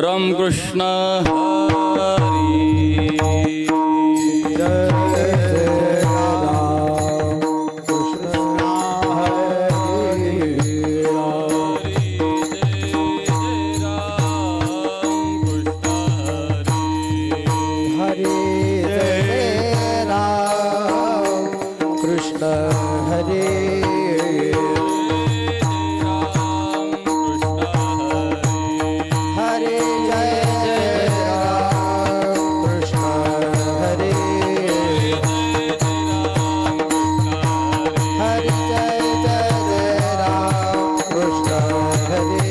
राम कृष्ण हरी जय राम कृष्ण हरी हरे जय राम कृष्ण हरे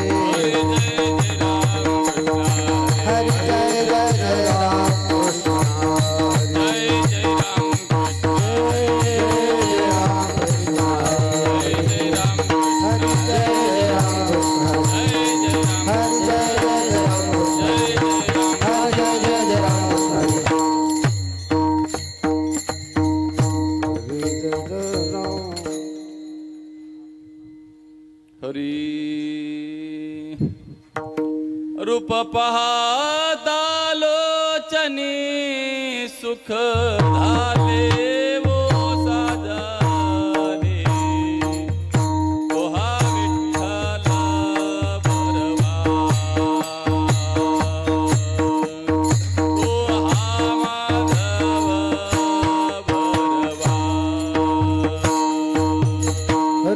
रूप पाहता लोचनी सुख झाले वो साजाने कोहा विठ्ठला बरवा कोहा माधव बरवा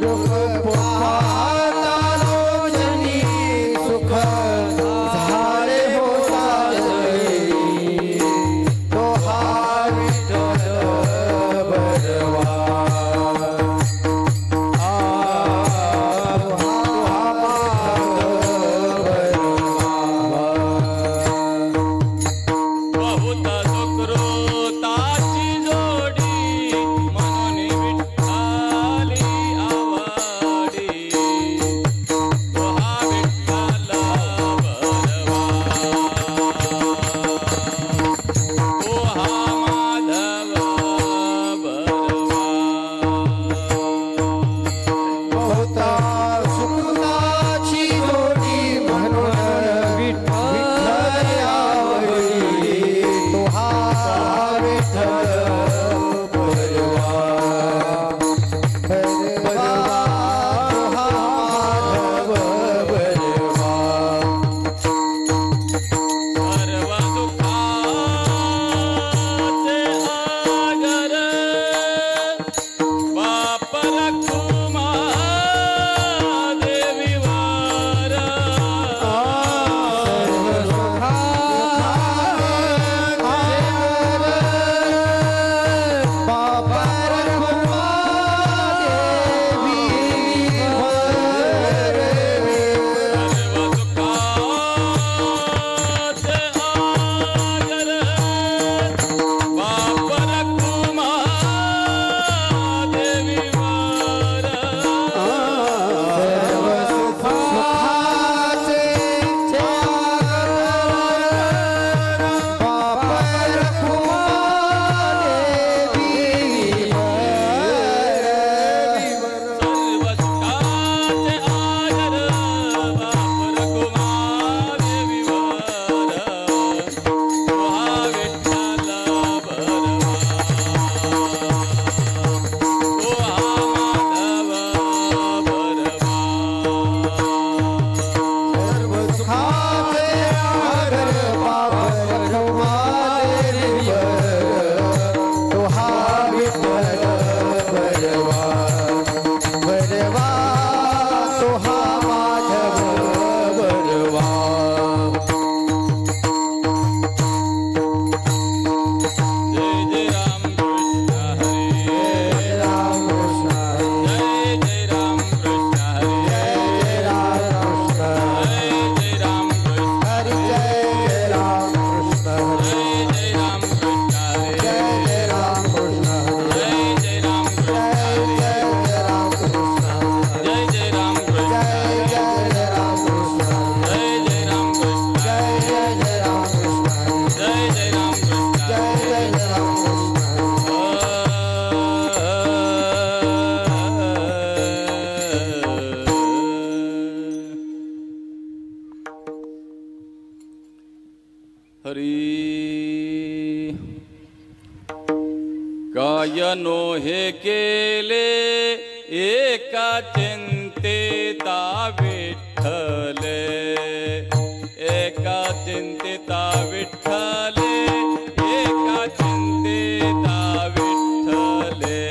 रूप पाहता लोचनी सुख जनो हे केले एका चिंतिता विठ्ठले, एका चिंतिता विठ्ठले, एका चिंतिता विठ्ठले.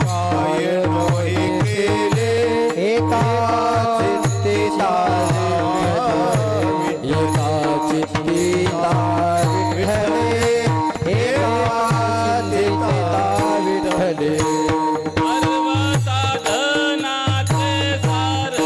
काय नोहे केले एका चिंतिता विठ्ठले, एका चिंतिता विठ्ठले, एका चिंतिता विठ्ठले. सर्व साधनाचे सार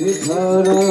Vitthala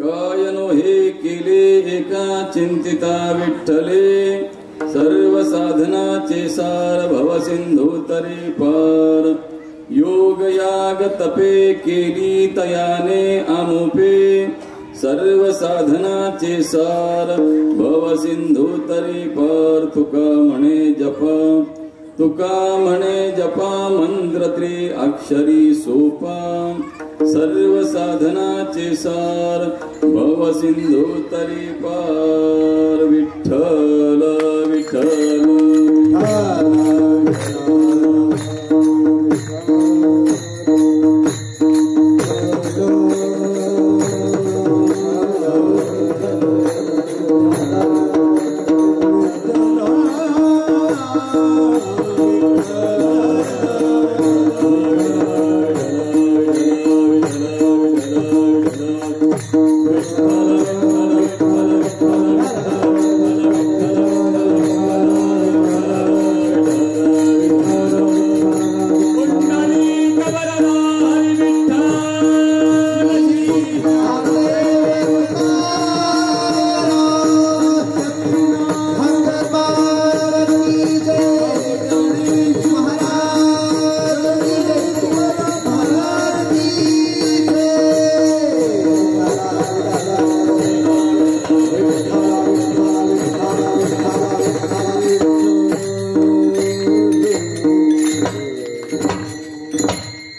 कायनो हे केले एका चिंतिता विठ्ठले सर्व साधनाचे सार भव सिंधू तरी पार योग याग तपे केली तयाने अनुपे सर्व साधनाचे सार भव सिंधू तरी पार तुका म्हणे जपा मंत्र त्रि अक्षरी सोपा सर्व साधनाचे सार भव सिंधू तरी पार विठ्ठल विठ्ठल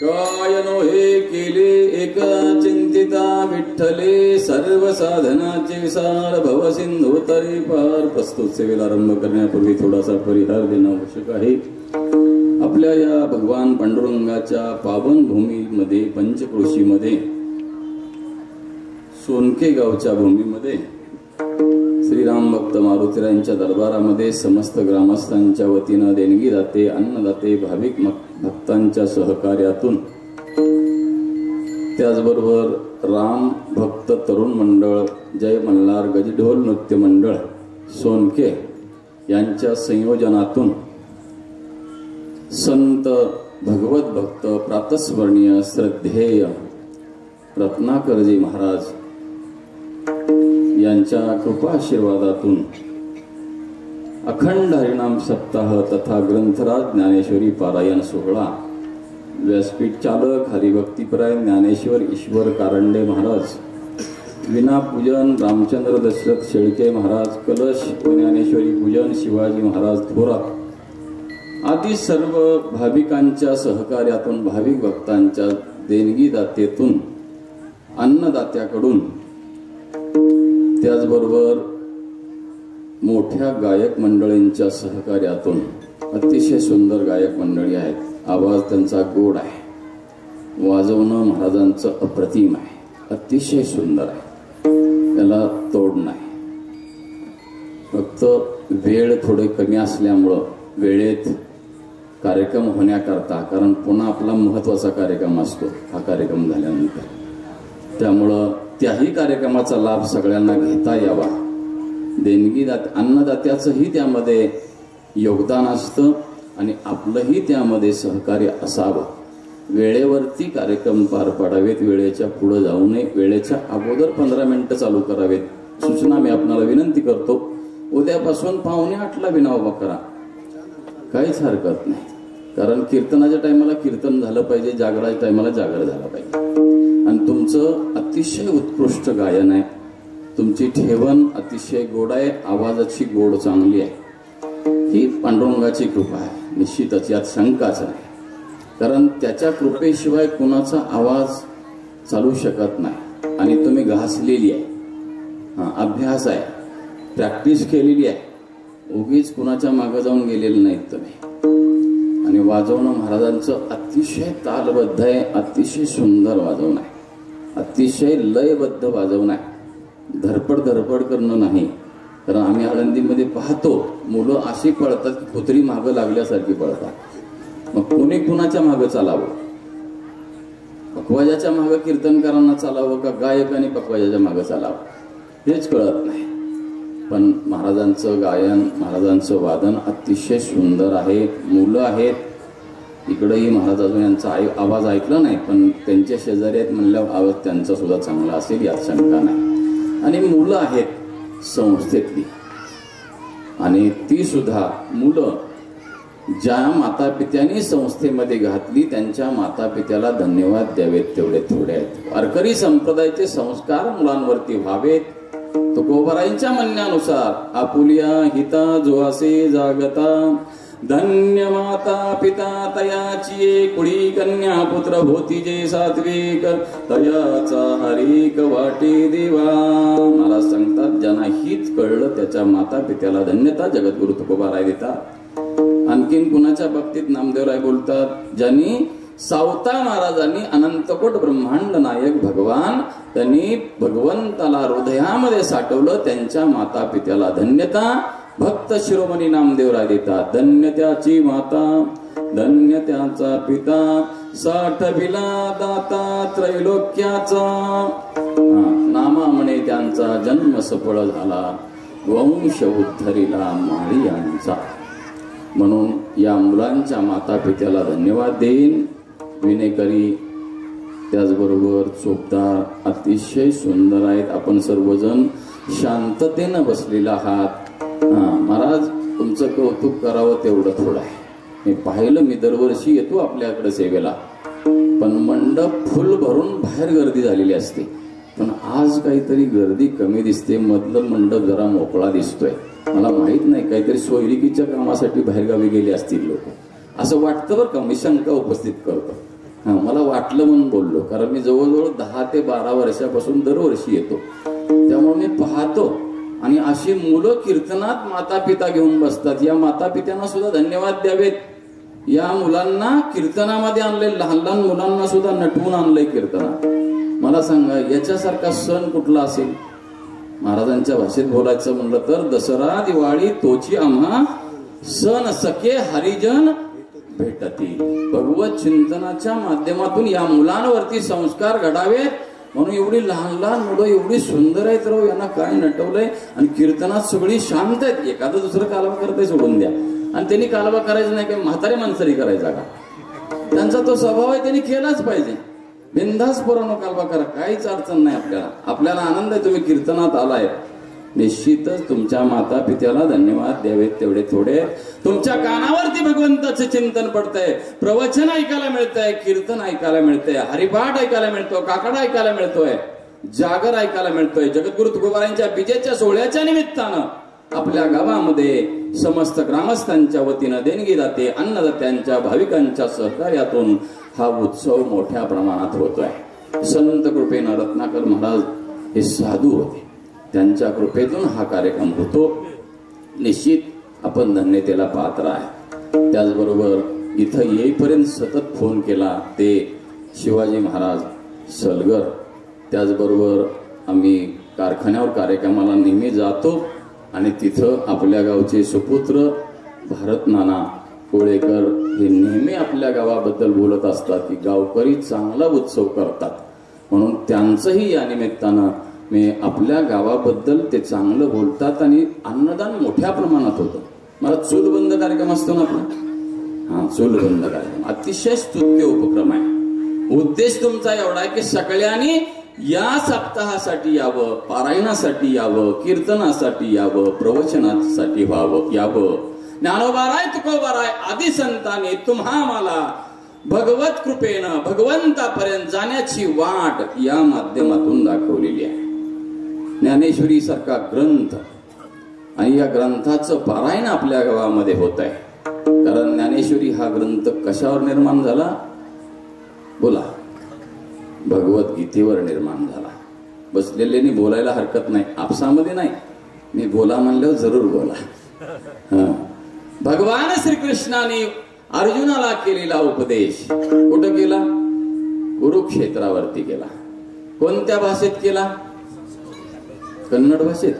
कायनो हे केले एका चिंतिता विठ्ठले सर्व साधनाचे सार भव सिंधू तरी पार प्रस्तुत सेवेला आरंभ करण्यापूर्वी थोडासा परिहार देणं आवश्यक आहे. आपल्या या भगवान पांडुरंगाच्या पावन भूमीमध्ये पंचक्रोशीमध्ये सोनके गावच्या भूमीमध्ये श्रीराम भक्त मारुतीरायांच्या दरबारामध्ये समस्त ग्रामस्थांच्या वतीनं देणगीदाते अन्नदाते भाविक भक्तांच्या सहकार्यातून त्याचबरोबर राम भक्त तरुण मंडळ जय मल्हार गजढोल नृत्य मंडळ सोनके यांच्या संयोजनातून संत भगवत भक्त प्रातस्मरणीय श्रद्धेय रत्नाकरजी महाराज यांच्या कृपाशीर्वादातून अखंड हरिनाम सप्ताह तथा ग्रंथराज ज्ञानेश्वरी पारायण सोहळा व्यासपीठ चालक हरिभक्तीपरायण ज्ञानेश्वर ईश्वर कारंडे महाराज विना पूजन रामचंद्र दशरथ शेळके महाराज कलश व ज्ञानेश्वरी पूजन शिवाजी महाराज थोरात आदी सर्व भाविकांच्या सहकार्यातून भाविक भक्तांच्या देणगीदातेतून अन्नदात्याकडून त्याचबरोबर मोठ्या गायक मंडळींच्या सहकार्यातून अतिशय सुंदर गायक मंडळी आहेत. आवाज त्यांचा गोड आहे, वाजवणं महाराजांचं अप्रतिम आहे, अतिशय सुंदर आहे, त्याला तोड नाही. फक्त वेळ थोडे कमी असल्यामुळं वेळेत कार्यक्रम होण्याकरता, कारण पुन्हा आपला महत्वाचा कार्यक्रम असतो हा कार्यक्रम झाल्यानंतर, त्यामुळं त्याही कार्यक्रमाचा लाभ सगळ्यांना घेता यावा. अन्नदात्याचंही त्यामध्ये योगदान असतं आणि आपलंही त्यामध्ये सहकार्य असावं. वेळेवरती कार्यक्रम पार पाडावेत, वेळेच्या पुढे जाऊ नये, वेळेच्या अगोदर 15 मिनिटं चालू करावेत. सूचना मी आपणाला विनंती करतो. उद्यापासून 7:45ला विना उभा करा, काहीच हरकत नाही. कारण कीर्तनाच्या टायमाला कीर्तन झालं पाहिजे, जागराच्या टायमाला जागर झाला पाहिजे. आणि तुमचं अतिशय उत्कृष्ट गायन आहे, तुमची ठेवण अतिशय गोड आहे, आवाजाची गोड चांगली आहे. ही पांडुरंगाची कृपा आहे, निश्चितच यात शंकाच नाही. कारण त्याच्या कृपेशिवाय कुणाचा आवाज चालू शकत नाही. आणि तुम्ही घासलेली आहे, अभ्यास आहे, प्रॅक्टिस केलेली आहे, उगीच कुणाच्या मागे जाऊन गेलेलं नाहीत तुम्ही. आणि वाजवणं महाराजांचं अतिशय तालबद्ध आहे, अतिशय सुंदर वाजवणं आहे, अतिशय लयबद्ध वाजवणं आहे. धडपड करणं नाही. कारण आम्ही आळंदीमध्ये पाहतो मुलं अशी पळतात की कुत्री मागं लागल्यासारखी पळतात. मग कोणी कुणाच्या मागं चालावं, पखवाजाच्या मागं कीर्तनकारांना चालावं का गायक आणि पखवाजाच्या मागं चालावं हेच कळत नाही. पण महाराजांचं गायन, महाराजांचं वादन अतिशय सुंदर आहे. मुलं आहेत, इकडंही महाराज अजून यांचा आवाज ऐकला नाही, पण त्यांच्या शेजारी आहेत म्हणल्यावर आवाज त्यांचा सुद्धा चांगला असेल यात शंका नाही. आणि मुलं आहेत संस्थेतली, आणि ती सुद्धा मुलं ज्या मातापित्यांनी संस्थेमध्ये घातली त्यांच्या मातापित्याला धन्यवाद द्यावेत तेवढे थोडे आहेत. वारकरी संप्रदायाचे संस्कार मुलांवरती व्हावेत. तुकोबारायांच्या म्हणण्यानुसार आपुलिया हिता जोआसे जागता, धन्य माता पिता तयाची कुडी कन्या पुत्र होती जे सात्विक, तयाचा हरिक वाटे देवा. मला सांगतात ज्यांना हित कळलं त्याच्या माता पित्याला धन्यता जगद्गुरु तुकोबाराय देतात. आणखीन कुणाच्या बाबतीत नामदेवराय बोलतात, ज्यांनी सावता महाराजांनी अनंतकोट ब्रह्मांड नायक भगवान त्यांनी भगवंताला हृदयामध्ये साठवलं त्यांच्या माता पित्याला धन्यता भक्त शिरोमणी नामदेवराय देतात. धन्य त्याची माता, धन्य त्याचा पिता, साठविला दाता त्रैलोक्याचा. नामा म्हणे त्यांचा जन्म सफळ झाला, वंश उद्धरिला माळी यांचा. म्हणून या मुलांच्या माता पित्याला धन्यवाद देईन. विनेकरी त्याचबरोबर चोपदार अतिशय सुंदर आहेत. आपण सर्वजण शांततेनं बसलेला आहात. महाराज तुमचं कौतुक करावं तेवढं थोडं आहे. मी पाहिलं, मी दरवर्षी येतो आपल्याकडे सेवेला, पण मंडप फुल भरून बाहेर गर्दी झालेली असते. पण आज काहीतरी गर्दी कमी दिसते, मधलं मंडप जरा मोकळा दिसतोय. मला माहित नाही, काहीतरी सोयरिकीच्या कामासाठी बाहेरगावी गेले असतील लोक, असं वाटतं बरं का. मी शंका उपस्थित करतो. मला वाटलं म्हणून बोललो, कारण मी जवळजवळ 10 ते 12 वर्षापासून दरवर्षी येतो, त्यामुळे मी पाहतो. आणि अशी मुलं कीर्तनात माता पिता घेऊन बसतात. या माता पित्यांना सुद्धा धन्यवाद द्यावेत. या मुलांना कीर्तनामध्ये आणले, लहान लहान मुलांना सुद्धा नटवून आणलंय कीर्तनात. मला सांगा याच्यासारखा सण कुठला असेल? महाराजांच्या भाषेत बोलायचं म्हणलं तर दसरा दिवाळी तोची आम्हा सण सखे हरिजन भेटतील. भगवत चिंतनाच्या माध्यमातून या मुलांवरती संस्कार घडावेत म्हणून एवढी लहान लहान मुलं एवढी सुंदर आहेत. राव यांना काय नटवलंय. आणि कीर्तनात सगळी शांत आहेत. एखादं दुसरं कालवा करतंय सोडून द्या. आणि त्यांनी कालवा करायचं नाही, काही म्हातारे माणसरी करायचा का? त्यांचा तो स्वभाव आहे, त्यांनी केलाच पाहिजे. बिनधास पोरांनो कालवा करा, काहीच अडचण नाही. आपल्याला आनंद आहे तुम्ही कीर्तनात आलाय. निश्चितच तुमच्या माता पित्याला धन्यवाद द्यावेत तेवढे थोडे. तुमच्या कानावरती भगवंताचे चिंतन पडतंय, प्रवचन ऐकायला मिळतंय, कीर्तन ऐकायला मिळतंय, हरिपाठ ऐकायला मिळतो, काकडा ऐकायला मिळतोय, जागर ऐकायला मिळतोय. जगद्गुरु तुकोबारायांच्या बीजेच्या सोहळ्याच्या निमित्तानं आपल्या गावामध्ये समस्त ग्रामस्थांच्या वतीनं देणगी जाते. अन्नदात्यांच्या भाविकांच्या सहकार्यातून हा उत्सव मोठ्या प्रमाणात होतोय. संत कृपेनं रत्नाकर महाराज हे साधू होते, त्यांच्या कृपेतून हा कार्यक्रम होतो. निश्चित आपण धन्यतेला पात्र आहे. त्याचबरोबर इथं येईपर्यंत सतत फोन केला ते शिवाजी महाराज सलगर. त्याचबरोबर आम्ही कारखान्यावर कार्यक्रमाला नेहमी जातो आणि तिथं आपल्या गावचे सुपुत्र भारत नाना कोळेकर हे नेहमी आपल्या गावाबद्दल बोलत असतात की गावकरी चांगला उत्सव करतात. म्हणून त्यांचंही या निमित्तानं मी आपल्या गावाबद्दल ते चांगलं बोलतात. आणि अन्नदान मोठ्या प्रमाणात होतं. मला चूलबंद कार्यक्रम असतो ना आपला, चूलबंद कार्यक्रम अतिशय स्तुत्य उपक्रम आहे. उद्देश तुमचा एवढा आहे की सगळ्यांनी या सप्ताहासाठी यावं, पारायणासाठी यावं, कीर्तनासाठी यावं, प्रवचनासाठी यावं. ज्ञानोबाराय तुकोबाराय आदी संतांनी तुम्हा मला भगवत कृपेनं भगवंतापर्यंत जाण्याची वाट या माध्यमातून दाखवलेली आहे. ज्ञानेश्वरी सारखा ग्रंथ आणि या ग्रंथाचं पारायण आपल्या गावामध्ये होत आहे. कारण ज्ञानेश्वरी हा ग्रंथ कशावर निर्माण झाला? बोला. भगवद्गीतेवर निर्माण झाला. बसलेल्यांनी बोलायला हरकत नाही, आपसामध्ये नाही. मी बोला म्हणल्यावर जरूर बोला. भगवान श्रीकृष्णाने अर्जुनाला केलेला उपदेश कुठं केला? कुरुक्षेत्रावरती केला. कोणत्या भाषेत केला? कन्नड भाषेत.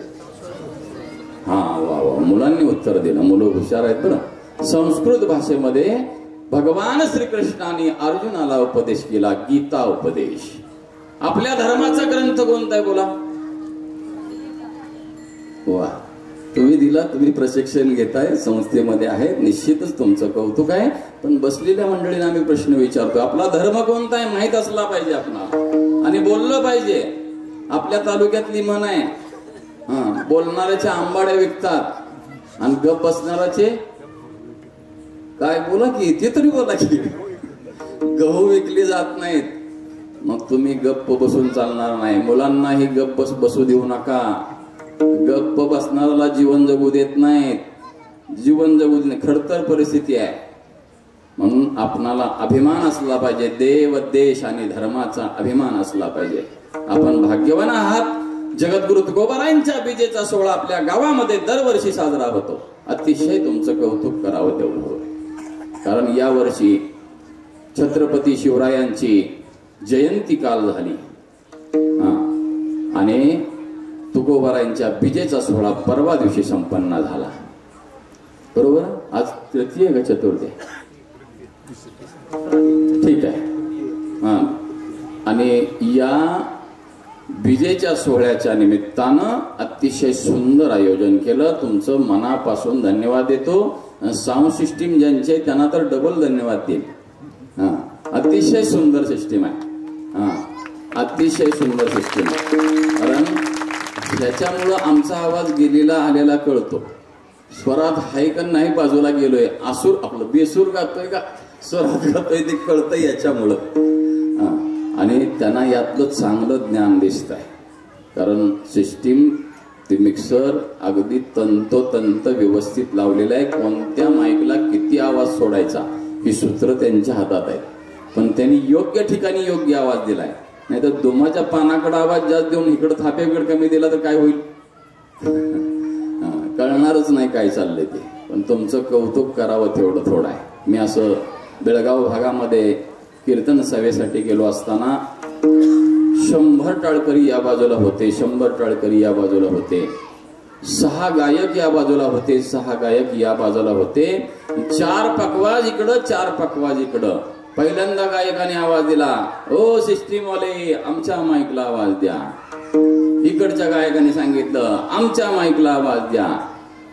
वा वा, मुलांनी उत्तर दिलं. मुलं हुशार आहेत बरं. संस्कृत भाषेमध्ये भगवान श्रीकृष्णाने अर्जुनाला उपदेश केला, गीता उपदेश. आपल्या धर्माचा ग्रंथ कोणता आहे बोला? वा, तुम्ही दिला, तुम्ही प्रशिक्षण घेताय, संस्थेमध्ये आहे, निश्चितच तुमचं कौतुक आहे. पण बसलेल्या मंडळींना आम्ही प्रश्न विचारतो, आपला धर्म कोणता आहे माहित असला पाहिजे आपणाला, आणि बोललं पाहिजे. आपल्या तालुक्यातली म्हण आहे, बोलणाऱ्याच्या आंबाड्या विकतात आणि गप बसणाऱ्याचे काय, बोला की ते तरी बोला की, गहू विकली जात नाहीत. मग तुम्ही गप्प बसून चालणार नाही. मुलांनाही गप्प बसू देऊ नका. गप्प बसणाऱ्याला जीवन जगू देत नाहीत, जीवन जगू देत नाही. खडतर परिस्थिती आहे. म्हणून आपणाला अभिमान असला पाहिजे, देव देश आणि धर्माचा अभिमान असला पाहिजे. आपण भाग्यवान आहात. जगद्गुरु तुकोबारायांच्या बीजेचा सोहळा आपल्या गावामध्ये दरवर्षी साजरा होतो. अतिशय तुमचं कौतुक करावं तेवढं होतं. कारण या वर्षी छत्रपती शिवरायांची जयंती काल झाली आणि तुकोबारायांच्या बीजेचा सोहळा परवा दिवशी संपन्न झाला. बरोबर? आज तृतीय का चतुर्थी? ठीक आहे. आणि या बीजेच्या सोहळ्याच्या निमित्तानं अतिशय सुंदर आयोजन केलं. तुमचं मनापासून धन्यवाद देतो. साऊंड सिस्टीम ज्यांचे त्यांना तर डबल धन्यवाद देईल. अतिशय सुंदर सिस्टीम आहे. अतिशय सुंदर सिस्टीम आहे. कारण त्याच्यामुळं आमचा आवाज गेलेला आलेला कळतो. स्वरात हाय का नाही बाजूला गेलोय, आसूर आपलं बेसूर गातोय का स्वरात गातोय ते कळतं याच्यामुळं. आणि त्यांना यातलं चांगलं ज्ञान दिसत आहे. कारण सिस्टीम ते मिक्सर अगदी तंतोतंत व्यवस्थित लावलेलं आहे. कोणत्या माईकला किती आवाज सोडायचा ही सूत्र त्यांच्या हातात आहे. पण त्यांनी योग्य ठिकाणी योग्य आवाज दिलाय. नाहीतर दोमाच्या पानाकडे आवाज जास्त देऊन इकडं थापेकडे कमी दिला तर काय होईल, कळणारच नाही काय चाललंय ते. पण तुमचं कौतुक करावं तेवढं थोडं आहे. मी असं बेळगाव भागामध्ये कीर्तन सभेसाठी गेलो असताना 100 टाळकरी या बाजूला होते, 100 टाळकरी या बाजूला होते, 6 गायक या बाजूला होते, 6 गायक या बाजूला होते, 4 पकवाज इकडं, 4 पकवाज इकडं. पहिल्यांदा गायकाने आवाज दिला, ओ सिस्टीम वाले आमच्या माईकला आवाज द्या. इकडच्या गायकाने सांगितलं आमच्या माईकला आवाज द्या.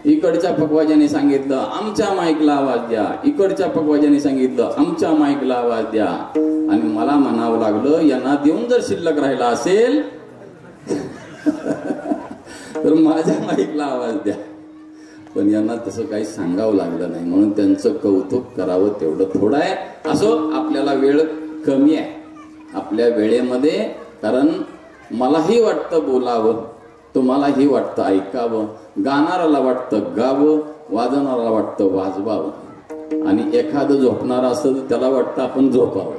इकडच्या पकवाजाने सांगितलं आमच्या माईकला आवाज द्या. इकडच्या पकवाजाने सांगितलं आमच्या माईकला आवाज द्या. आणि मला म्हणावं लागलं, यांना देऊन जर शिल्लक राहिला असेल तर माझ्या माईकला आवाज द्या. पण यांना तसं काही सांगावं लागलं नाही. म्हणून त्यांचं कौतुक करावं तेवढं थोडं आहे. असो, आपल्याला वेळ कमी आहे आपल्या वेळेमध्ये. कारण मलाही वाटतं बोलावं, तुम्हालाही वाटतं ऐकावं, गाणाराला वाटतं गावं, वाजवणाराला वाटतं वाजवावं, आणि एखादं झोपणारा असतं तर त्याला वाटतं आपण झोपावं.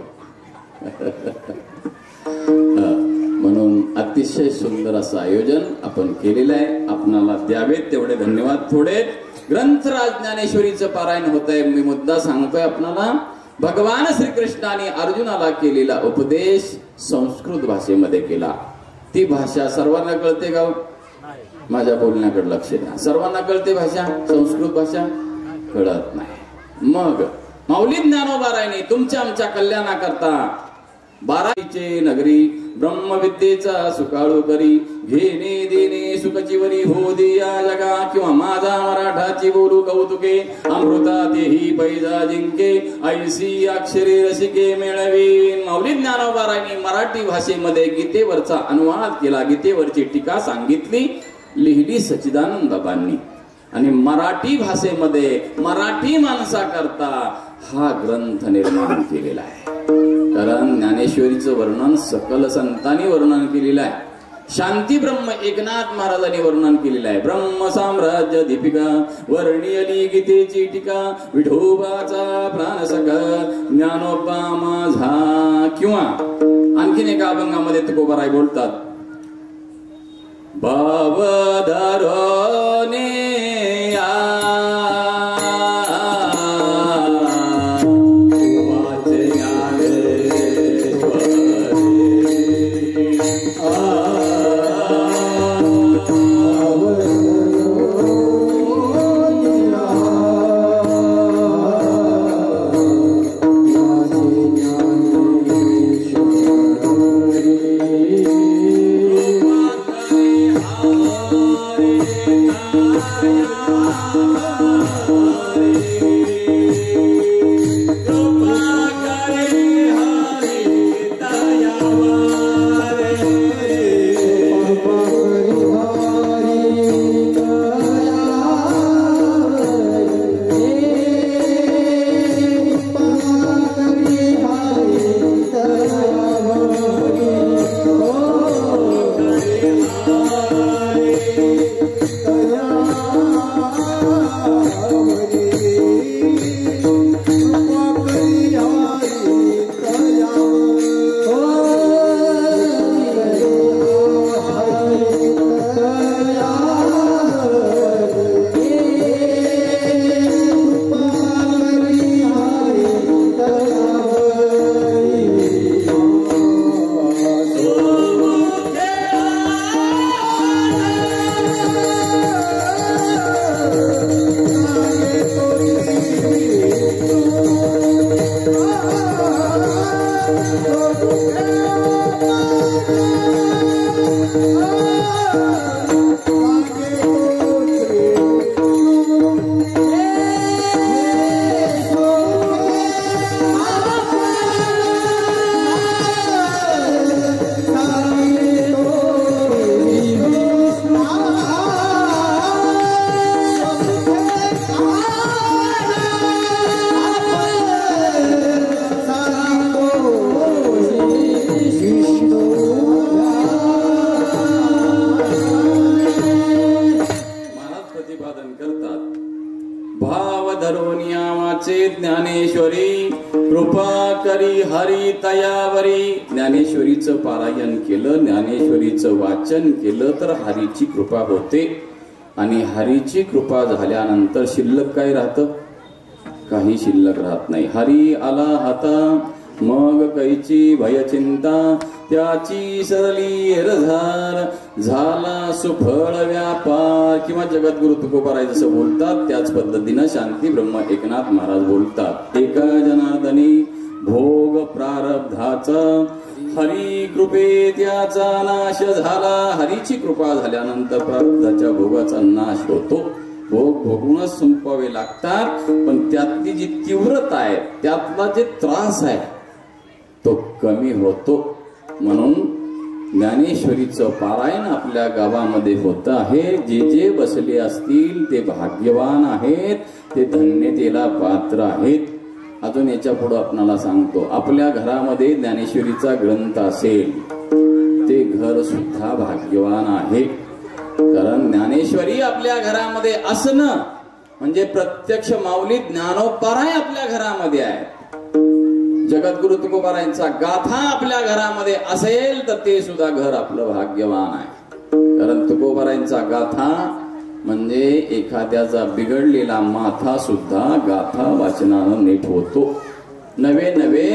म्हणून अतिशय सुंदर असं आयोजन आपण केलेलं आहे. आपणाला द्यावेत तेवढे धन्यवाद. थोडे ग्रंथराज ज्ञानेश्वरीचं पारायण होत आहे. मी मुद्दा सांगतोय आपणाला. भगवान श्रीकृष्णाने अर्जुनाला केलेला उपदेश संस्कृत भाषेमध्ये केला. ती भाषा सर्वांना कळते का? माझ्या बोलण्याकडे लक्ष द्या. सर्वांना कळते भाषा? संस्कृत भाषा कळत नाही. मग माऊली ज्ञानोबारायने तुमच्या आमच्या कल्याणाकरता 12चे नगरी ब्रह्मविद्येचा सुकाळू करी, घेणे देणे सुखचिवरी हो दे या जगा, किंवा माझा मराठाची बोलू कौतुके, अमृता तेही पैजा जिंके, ऐसी अक्षरे रसिके मिळवीन. माऊली ज्ञानोबारायने मराठी भाषेमध्ये गीतेवरचा अनुवाद केला. गीतेवरची टीका सांगितली, लिहिली सच्चिदानंद बाबांनी. आणि मराठी भाषेमध्ये मराठी माणसाकरता हा ग्रंथ निर्माण केलेला आहे. कारण ज्ञानेश्वरीचं वर्णन सकल संतांनी वर्णन केलेलं आहे. शांती ब्रह्म एकनाथ महाराजांनी वर्णन केलेलं आहे. ब्रह्म साम्राज्य दीपिका वर्णियली गीतेची टीका, विठोबाचा प्राण सखा ज्ञानोबा माझा. किंवा आणखीन एका अभंगामध्ये तुकोबाराय बोलतात, भावधरोने ज्ञानेश्वरी कृपा करी हरी तयावरी. ज्ञानेश्वरीचं पारायण केलं, ज्ञानेश्वरीचं वाचन केलं तर हरीची कृपा होते. आणि हरीची कृपा झाल्यानंतर शिल्लक काय राहतं? काही शिल्लक राहत नाही. हरी आला हाता मग कैची भयचिंता, त्याची सरली हेरझार झाला सुफळ व्यापार. किंवा जगद्गुरु तुकोबाराय जसं बोलतात त्याच पद्धतीनं शांती ब्रह्म एकनाथ महाराज बोलतात. एका जनार्दनी भोग प्रारब्धाचा, हरी कृपे त्याचा नाश झाला. हरीची कृपा झाल्यानंतर प्रारब्धाच्या भोगाचा नाश होतो. भोग भोगूनच संपवावे लागतात, पण त्यातली जी तीव्रता आहे, त्यातला जे त्रास आहे तो कमी होतो. म्हणून ज्ञानेश्वरीचं पारायण आपल्या गावामध्ये होत आहे. जे जे बसले असतील ते भाग्यवान आहेत, ते धन्यतेला पात्र आहेत. अजून याच्या पुढे आपणाला सांगतो, आपल्या घरामध्ये ज्ञानेश्वरीचा ग्रंथ असेल ते घर सुद्धा भाग्यवान आहे. कारण ज्ञानेश्वरी आपल्या घरामध्ये असणं म्हणजे प्रत्यक्ष माऊली ज्ञानोपाराय आपल्या घरामध्ये आहे. जगद्गुरु तुकोबारायांचा गाथा आपल्या घरामध्ये असेल तर ते सुद्धा घर आपलं भाग्यवान आहे. कारण तुकोबारायांचा गाथा म्हणजे एखाद्याचा बिघडलेला माथा सुद्धा गाथा वाचनानं नीट होतो. नवे नवे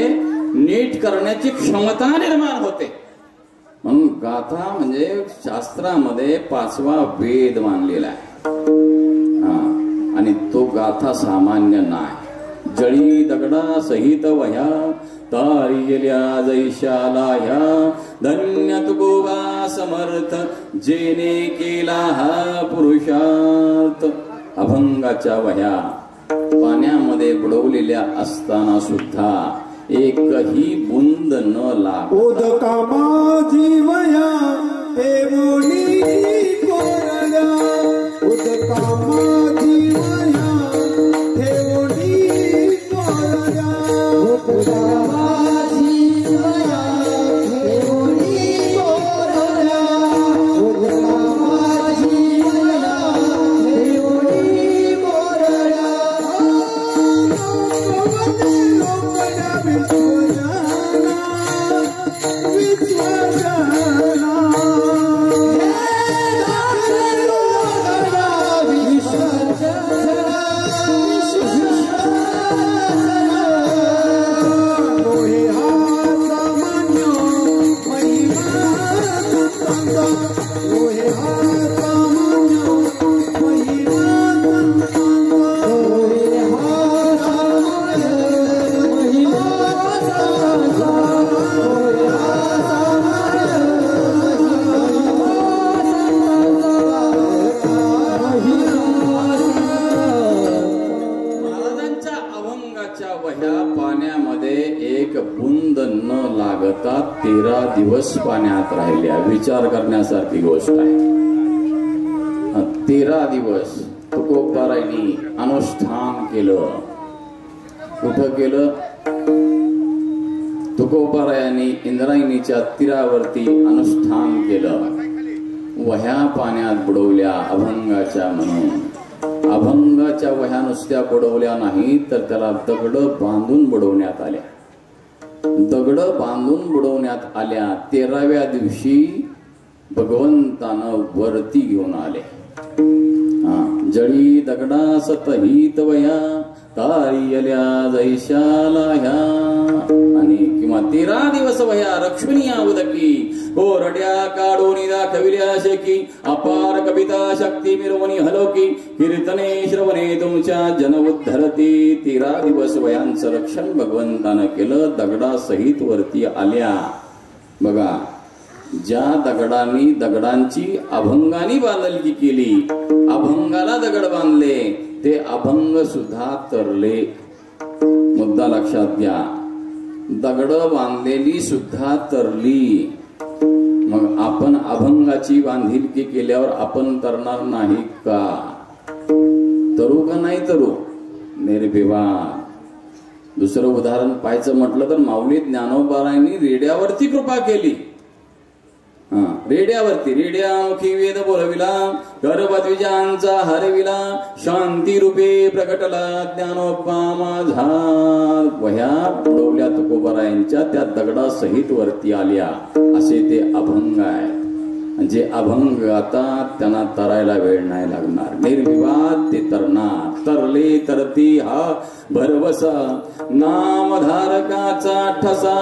नीट करण्याची क्षमता निर्माण होते. म्हणून गाथा म्हणजे शास्त्रामध्ये 5वा वेद मानलेला आहे. आणि तो गाथा सामान्य नाही. जळी दगडा सहित वह्या तारियल्या जैशाला ह्या, धन्य तुकोबा समर्थ जेने केला हा पुरुषार्थ. अभंगाच्या वह्या पाण्यामध्ये बुडवलेल्या असताना सुद्धा एकही बुंद न लाग. उदका माझी वया ते मोनी कोरड्या, उदका माझी वया ते मोनी कोरड्या, उदका माझी वया ते मोनी कोरड्या, उदका माझी वया ते मोनी कोरड्या. लागता 13 दिवस पाण्यात राहिल्या. विचार करण्यासारखी गोष्ट आहे. 13 दिवस तुकोबारायांनी अनुष्ठान केलं. कुठं केलं? तुकोबारायांनी इंद्रायणीच्या तीरावरती अनुष्ठान केलं. वह्या पाण्यात बुडवल्या अभंगाच्या म्हणून. अभंगाच्या वह्या नुसत्या बुडवल्या नाही तर त्याला दगड बांधून बुडवण्यात आल्या. दगड बांधून बुडवण्यात आल्या. 13व्या दिवशी भगवंतानं वरती घेऊन आले. जळी दगडा सतहित वया तारियल्या जैशाला ह्या. आणि किंवा 13 दिवस वया रक्षुनिया उदकी कोरड्या काढून दाखविल्या शेकी. अपार कविता शक्ती मिरवणी हलोकी कीर्तने श्रवणे तुमच्या जन उद्धरती. 13 दिवस वयांचं रक्षण भगवंतानं केलं. दगडा सहित वरती आल्या. बघा, ज्या दगडांनी दगडांची अभंगानी बांधलकी केली, अभंगाला दगड बांधले, ते अभंग सुद्धा तरले. मुद्दा लक्षात घ्या. दगड बांधलेली सुद्धा तरली. मग आपण अभंगाची बांधिलकी केल्यावर आपण तरणार नाही का? तरू का नाही तरू? निर्विवाद. दुसरं उदाहरण पाहायचं म्हटलं तर माऊली ज्ञानोबारायांनी रेड्यावरती कृपा केली. रेड्यावरती रेड्यामुखी वेद बोलविला, गर्भद्विजांचा हरविला, शांती रूपे प्रकटला ज्ञानोबा माझा. वह्या बुडवल्या तुकोबारायांच्या त्या दगडासहित वरती आल्या. असे ते अभंग आहे. जे अभंग गातात त्यांना तरायला वेळ नाही लागणार. निर्विवाद ते तरणार. तरले तरती हा भरवसा, नामधारकाचा ठसा.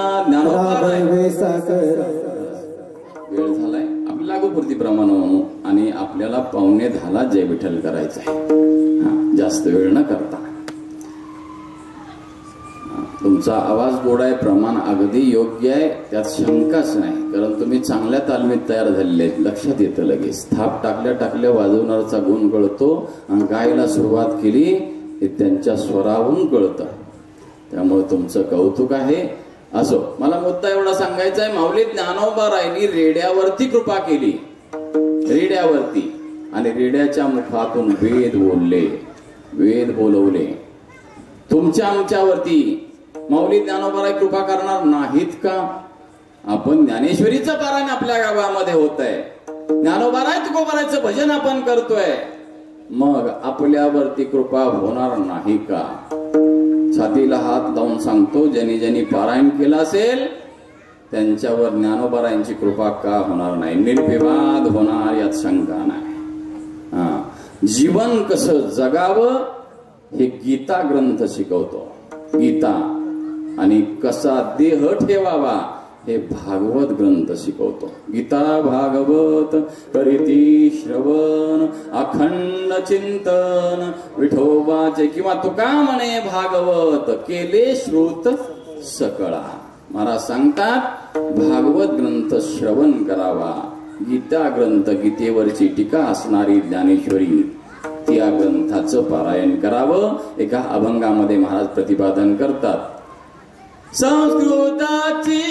वेळ झालाय आपल्या लागूपुरती प्रमाण म्हणू आणि आपल्याला 9:45 जय विठ्ठल करायचं आहे. जास्त वेळ न करता. तुमचा आवाज गोड आहे, प्रमाण अगदी योग्य आहे, त्यात शंकाच नाही. कारण तुम्ही चांगल्या तालमीत तयार झालेले आहेत. लक्षात येतं लगेच. थाप टाकल्या टाकल्या वाजवणाराचा गुण कळतो आणि गायला सुरुवात केली हे त्यांच्या स्वरावरून कळतं. त्यामुळे तुमचं कौतुक आहे. असो, मला मुद्दा एवढा सांगायचा आहे. माऊली ज्ञानोबारायांनी रेड्यावरती कृपा केली. रेड्यावरती. आणि रेड्याच्या मुखातून वेद बोलले, वेद बोलवले. तुमच्या आमच्यावरती माऊली ज्ञानोबाराय कृपा करणार नाहीत का? आपण ज्ञानेश्वरीचं पारायण आपल्या गावामध्ये होत आहे. ज्ञानोबाराय तुकोबारायचं भजन आपण करतोय. मग आपल्यावरती कृपा होणार नाही का? छातीला हात लावून सांगतो, ज्यांनी ज्यांनी पारायण केलं असेल त्यांच्यावर ज्ञानोबारायांची कृपा का होणार नाही? निर्विवाद होणार, यात शंका नाही. जीवन कसं जगावं हे गीता ग्रंथ शिकवतो. गीता. आणि कसा देह ठेवावा हे भागवत ग्रंथ शिकवतो. गीता भागवत करीती श्रवण, अखंड चिंतन विठोबाचे. किंवा तुका म्हणे भागवत केले श्रुत सकळा. महाराज सांगतात भागवत ग्रंथ श्रवण करावा. गीता ग्रंथ, गीतेवरची टीका असणारी ज्ञानेश्वरी, त्या ग्रंथाचं पारायण करावं. एका अभंगामध्ये महाराज प्रतिपादन करतात. संस्कृताची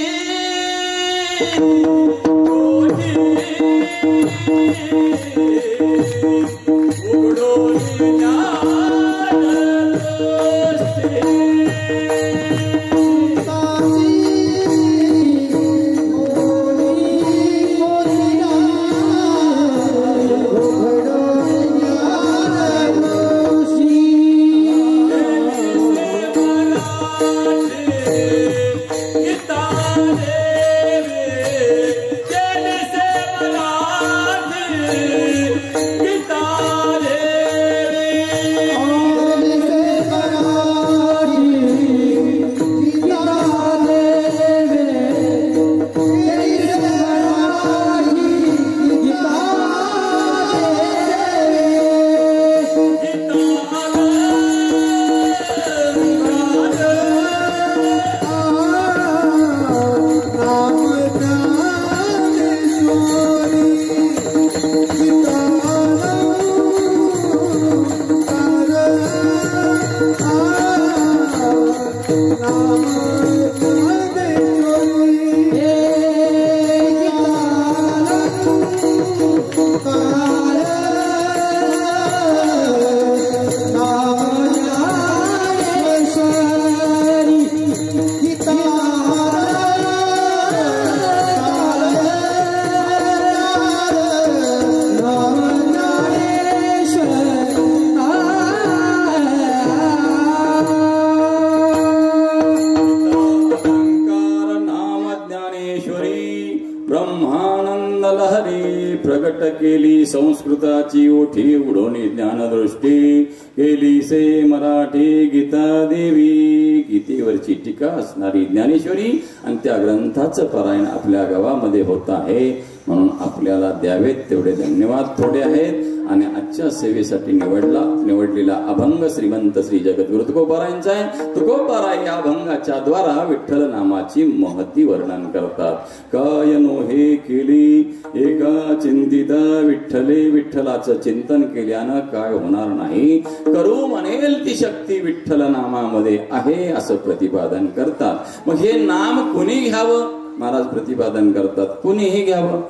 केली संस्कृताची ओठी उडवणी ज्ञानदृष्टी केली से मराठी गीता देवी. गीतेवरची टीका असणारी ज्ञानेश्वरी आणि त्या ग्रंथाचं पारायण आपल्या गावामध्ये होत आहे. म्हणून आपल्याला द्यावेत तेवढे धन्यवाद थोडे आहेत. आणि आजच्या सेवेसाठी निवडलेला अभंग श्रीमंत श्री जगद्गुरु तुकोबारायांचा आहे. तुकोबाराय या अभंगाच्या द्वारा विठ्ठल नामाची महती वर्णन करतात. काय नो हे केली एका चिंतिता विठ्ठले. विठ्ठलाचं चिंतन केल्यानं काय होणार नाही, करू म्हणेल ती शक्ती विठ्ठल नामामध्ये आहे असं प्रतिपादन करतात. मग हे नाम कुणी घ्यावं? महाराज प्रतिपादन करतात कुणीही घ्यावं,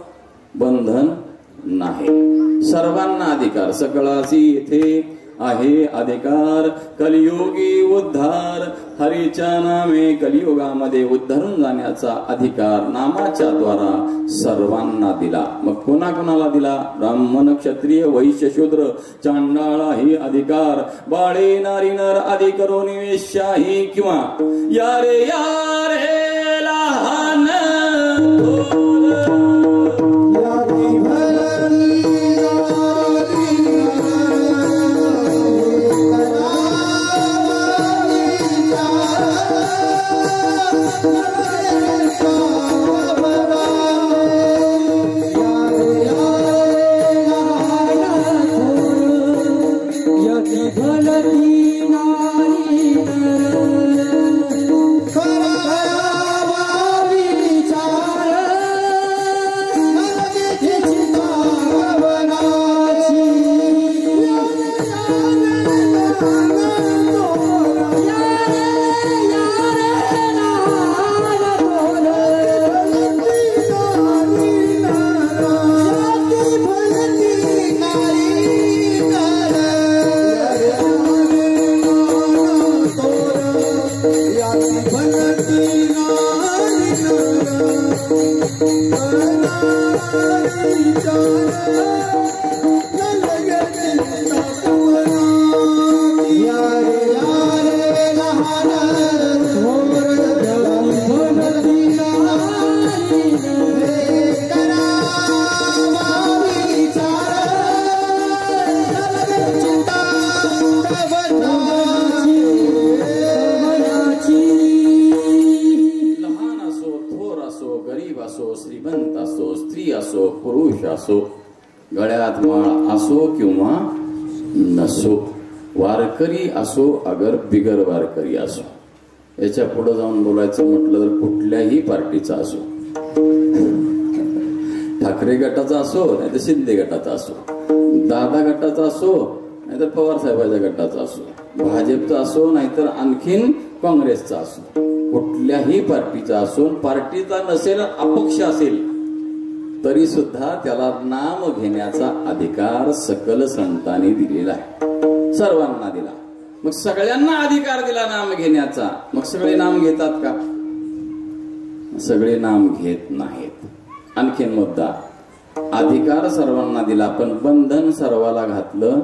बंधन नाही. सर्वांना अधिकार. सकळासी येथे आहे अधिकार कलियुगी उद्धार हरीच्या नामे कलियुगामध्ये उद्धरून जाण्याचा अधिकार नामाच्या द्वारा सर्वांना दिला. मग कोणाकोणाला दिला? ब्राह्मण क्षत्रिय वैश्य शूद्र चांडाळा ही अधिकार बाळे नारी नर आदी करून वेश्याही किंवा यारे यारे लहान गळ्यात माळ असो किंवा नसो वारकरी असो अगर बिगर वारकरी असो याच्या पुढे जाऊन बोलायचं म्हटलं तर कुठल्याही पार्टीचा असो ठाकरे गटाचा असो नाही तर शिंदे गटाचा असो दादा गटाचा असो नाहीतर पवार साहेबांच्या गटाचा असो भाजपचा असो नाहीतर आणखीन काँग्रेसचा असो कुठल्याही पार्टीचा असो पार्टीचा नसेल अपक्ष असेल तरी सुद्धा त्याला नाम घेण्याचा अधिकार सकल संतांनी दिलेला आहे सर्वांना दिला. मग सगळ्यांना अधिकार दिला नाम घेण्याचा. मग सगळे नाम घेतात का? सगळे नाम घेत नाहीत. आणखीन मुद्दा अधिकार सर्वांना दिला पण बंधन सर्वाला घातलं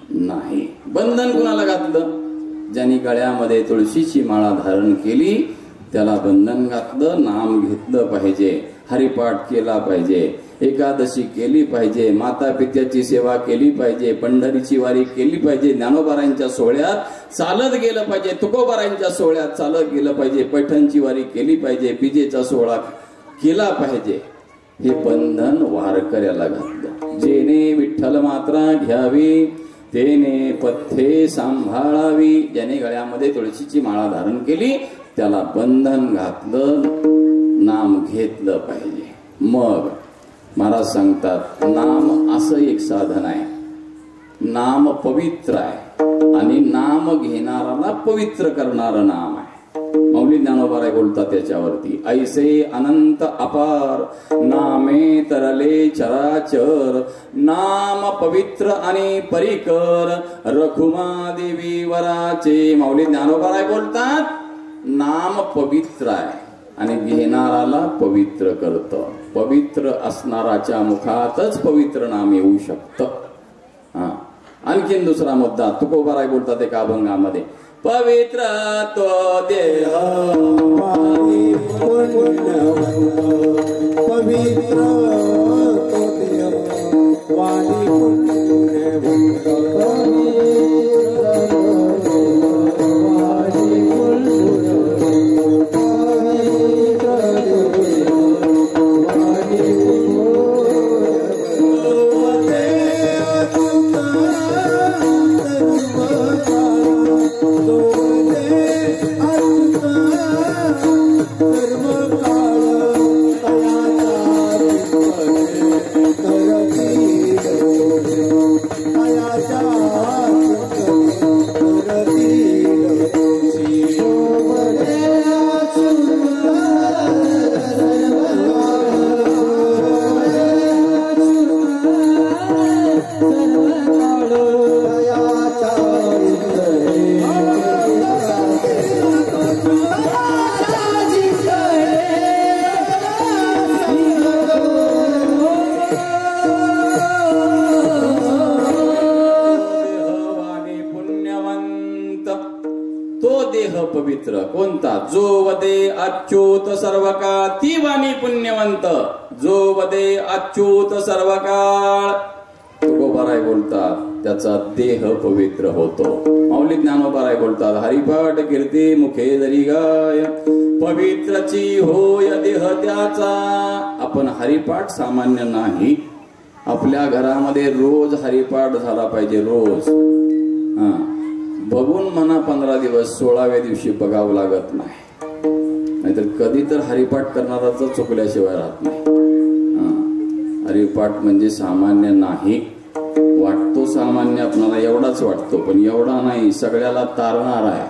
नाही. बंधन कुणाला घातलं? ज्यांनी गळ्यामध्ये तुळशीची माळा धारण केली त्याला बंधन घातलं. नाम घेतलं पाहिजे हरिपाठ केला पाहिजे एकादशी केली पाहिजे माता पित्याची सेवा केली पाहिजे पंढरीची वारी केली पाहिजे ज्ञानोबारांच्या सोहळ्यात चालत गेलं पाहिजे तुकोबारांच्या सोहळ्यात चालत गेलं पाहिजे पैठणची वारी केली पाहिजे बीजेचा सोहळा केला पाहिजे. हे बंधन वारकऱ्याला घातलं. जेने विठ्ठल मात्रा घ्यावी तेने पथ्ये सांभाळावी. ज्याने गळ्यामध्ये तुळशीची माळा धारण केली त्याला बंधन घातलं नाम घेतलं पाहिजे. मग महाराज सांगतात नाम असं एक साधन आहे नाम पवित्र आहे आणि नाम घेणाराला पवित्र करणारं नाम आहे. मौली ज्ञानोबा बोलतात त्याच्यावरती ऐसे अनंत अपार नामे तरले चराचर नाम पवित्र आणि परिकर रखुमा देवी वराचे. मौली ज्ञानोबा बोलतात नाम पवित्र आहे आणि घेणाराला पवित्र करतं. पवित्र असणाराच्या मुखातच पवित्र नाम येऊ शकतं. आणखीन दुसरा मुद्दा तुकोबाराय बोलतात एका अभंगामध्ये पवित्र तो देह पवित्र तो देह वाणी कोणता? जो वदे अच्युत सर्व काळ, ती वाणी पुण्यवंत. जो वदे अच्युत सर्व काळ, तुकोबाराय बोलतात त्याचा देह पवित्र होतो. माऊली ज्ञानोबाराय बोलतात हरिपाठ कीर्ती मुखे जरी गाय, पवित्रची होय देह त्याचा. आपण हरिपाठ सामान्य नाही, आपल्या घरामध्ये रोज हरिपाठ झाला पाहिजे. रोज बघून म्हणा 15 दिवस, 16व्या दिवशी बघावं लागत नाही. नाहीतर कधी तर हरिपाठ करणाराच चुकल्याशिवाय राहत नाही. हरिपाठ म्हणजे सामान्य नाही. वाटतो सामान्य आपणाला, एवढाच वाटतो, पण एवढा नाही, सगळ्याला तारणार आहे.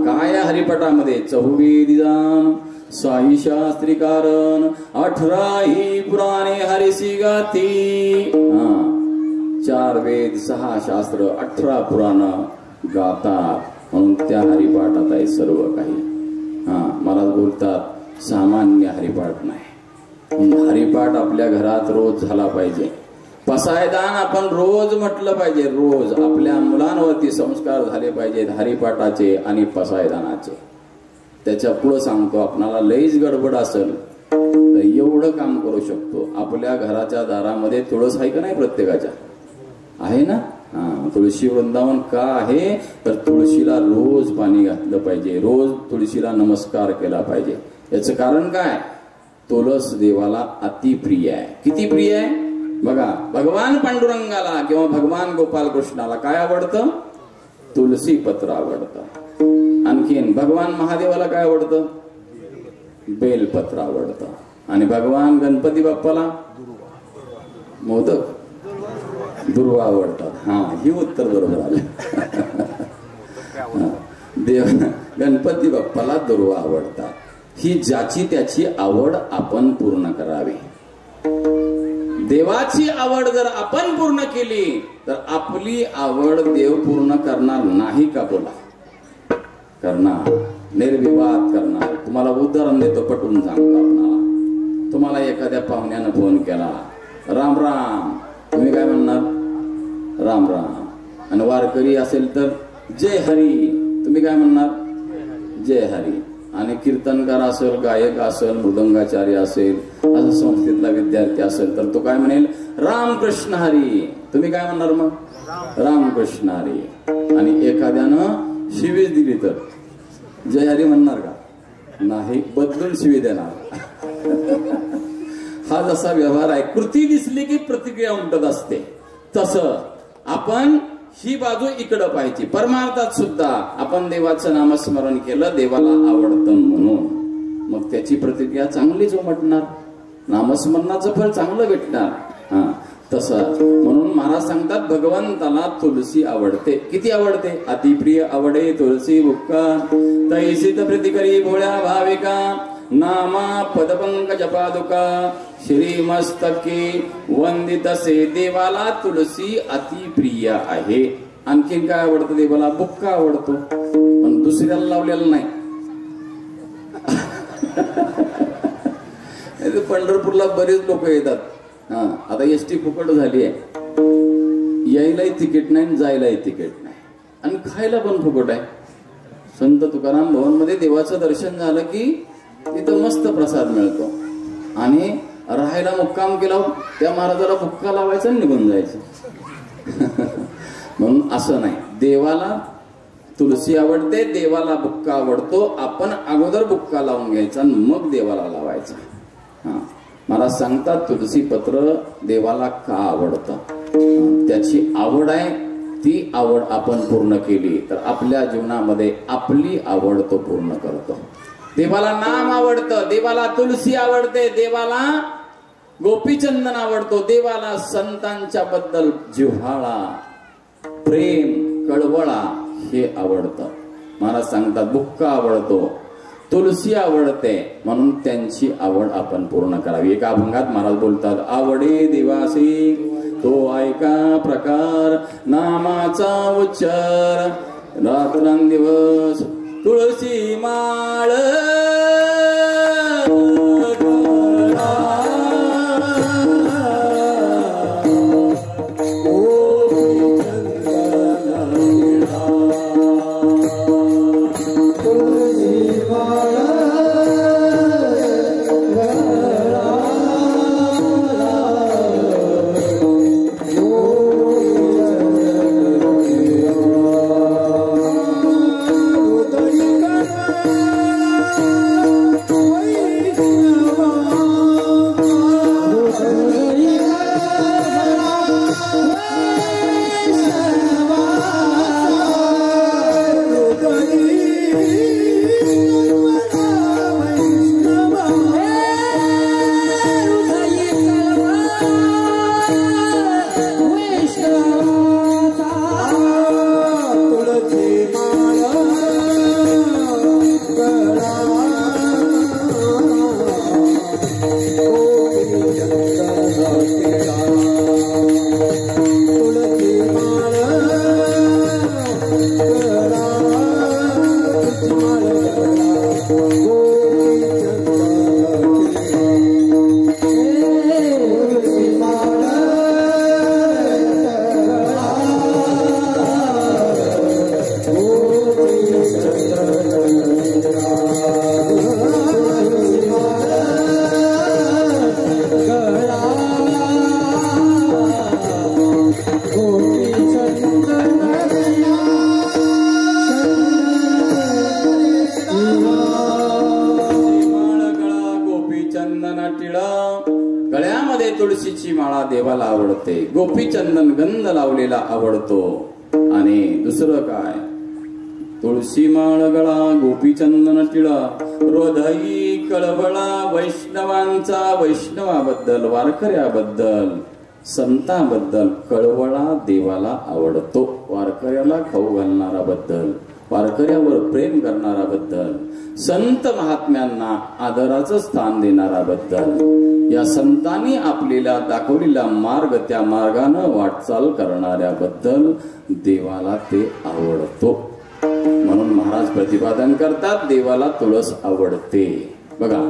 काय आहे हरिपाठामध्ये? 24 विधान, 6 शास्त्री कारण, 18 पुराणे हरिसी गाती. 4 वेद, 6 शास्त्र, 18 पुराण गातात. म्हणून त्या हरिपाठात आहे सर्व काही. महाराज बोलतात सामान्य हरिपाठ नाही. हरिपाठ आपल्या घरात रोज झाला पाहिजे. पसायदान आपण रोज म्हटलं पाहिजे. रोज आपल्या मुलांवरती संस्कार झाले पाहिजेत हरिपाठाचे आणि पसायदानाचे. त्याच्या पुढे सांगतो, आपणाला लईच गडबड असेल तर एवढं काम करू शकतो. आपल्या घराच्या दारामध्ये तुळस आहे का नाही? प्रत्येकाच्या आहे ना. तुळशी वृंदावन का आहे? तर तुळशीला रोज पाणी घातलं पाहिजे, रोज तुळशीला नमस्कार केला पाहिजे. याचं कारण काय? तुळस देवाला अतिप्रिय आहे. किती प्रिय आहे बघा. भगवान पांडुरंगाला किंवा भगवान गोपालकृष्णाला काय आवडतं? तुलसी पत्र आवडतं. आणखीन भगवान महादेवाला काय आवडतं? बेलपत्र आवडतं. आणि भगवान गणपती बाप्पाला मोदक, दुर्वा आवडतात. ही उत्तर बरोबर आलं. देव गणपती बाप्पाला दुर्वा आवडतात. ही ज्याची त्याची आवड आपण पूर्ण करावी. देवाची आवड जर आपण पूर्ण केली तर आपली आवड देव पूर्ण करणार नाही का? बोला, करणार, निर्विवाद करणार. तुम्हाला उदाहरण देतो, पटवून सांगतो आपणाला. तुम्हाला एखाद्या पाहुण्यानं फोन केला, राम राम, तुम्ही काय म्हणणार? राम राम. आणि वारकरी असेल तर जय हरी, तुम्ही काय म्हणणार? जय हरी. आणि कीर्तनकार असेल, गायक असेल, मृदंगाचार्य असेल, असं संस्थेतला विद्यार्थी असेल तर तो काय म्हणेल? रामकृष्ण हरी. तुम्ही काय म्हणणार मग? रामकृष्ण हरी. आणि एखाद्यानं शिवीच दिली तर जय हरी म्हणणार का? नाही, बदलून शिवी देणार. हा जसा व्यवहार आहे. कृती दिसली की प्रतिक्रिया उमटत असते. तसं आपण ही बाजू इकडं पाहिजे. परमार्थात सुद्धा आपण देवाचं नामस्मरण केलं, देवाला आवडतं म्हणून, मग त्याची प्रतिक्रिया चांगलीच उमटणार, नामस्मरणाचं फळ चांगलं भेटणार. तसं म्हणून महाराज सांगतात भगवंताला तुलसी आवडते. किती आवडते? अतिप्रिय आवडे तुलसी बुक्का, तैसित प्रतिकरी भोळ्या भाविका, नामा पदपंकज पादुका, श्रीमस्तकी वंदितसे. देवाला तुलसी अतिप्रिय आहे. आणखीन काय आवडतं देवाला? बुक्का आवडतो, पण दुसऱ्याला लावलेला नाही. पंढरपूरला बरेच लोक येतात. आता एसटी फुकट झाली आहे, यायलाही तिकीट नाही, जायलाही तिकीट नाही, आणि खायला पण फुकट आहे. संत तुकाराम भवन मध्ये देवाचं दर्शन झालं की तिथं मस्त प्रसाद मिळतो. आणि राहायला मुक्काम केला, त्या महाराजाला बुक्का लावायचा आणि निघून जायचं. म्हणून असं नाही. देवाला तुलसी आवडते, देवाला बुक्का आवडतो. आपण अगोदर बुक्का लावून घ्यायचा आणि मग देवाला लावायचा. महाराज सांगतात तुलसी पत्र देवाला का आवडतं? त्याची आवड आहे. ती आवड आपण पूर्ण केली तर आपल्या जीवनामध्ये आपली आवड तो पूर्ण करतो. देवाला नाम आवडतं, देवाला तुलसी आवडते, देवाला गोपीचंदन आवडतो, देवाला संतांच्या बद्दल जिव्हाळा, प्रेम, कळवळा हे आवडतं. महाराज सांगतात बुक्का आवडतो, तुलसी आवडते, म्हणून त्यांची आवड आपण पूर्ण करावी. एका अभंगात महाराज बोलतात आवडे देवासी तो ऐका प्रकार, नामाचा उच्चार रात्रंदिवस तुळशी माळ. तुळशी गळ्यामध्ये तुळशीची माळा देवाला आवडते, गोपी चंदन गंध लावलेला आवडतो. आणि दुसरं काय, तुळशी माळ गळा गोपी चंदन टिळा, हृदयी कळवळा वैष्णवांचा, वैष्णवाबद्दल वारकऱ्याबद्दल संतांबद्दल कळवळा देवाला आवडतो. वारकऱ्याला खाऊ घालणारा बद्दल, वारकऱ्यावर प्रेम करणारा बद्दल, संत महात्म्यांना आदराचं स्थान देणारा बद्दल, या संतांनी आपल्याला दाखवलेला मार्ग त्या मार्गानं वाटचाल करणाऱ्याबद्दल देवाला ते आवडतो. म्हणून महाराज प्रतिपादन करतात देवाला तुळस आवडते. बघा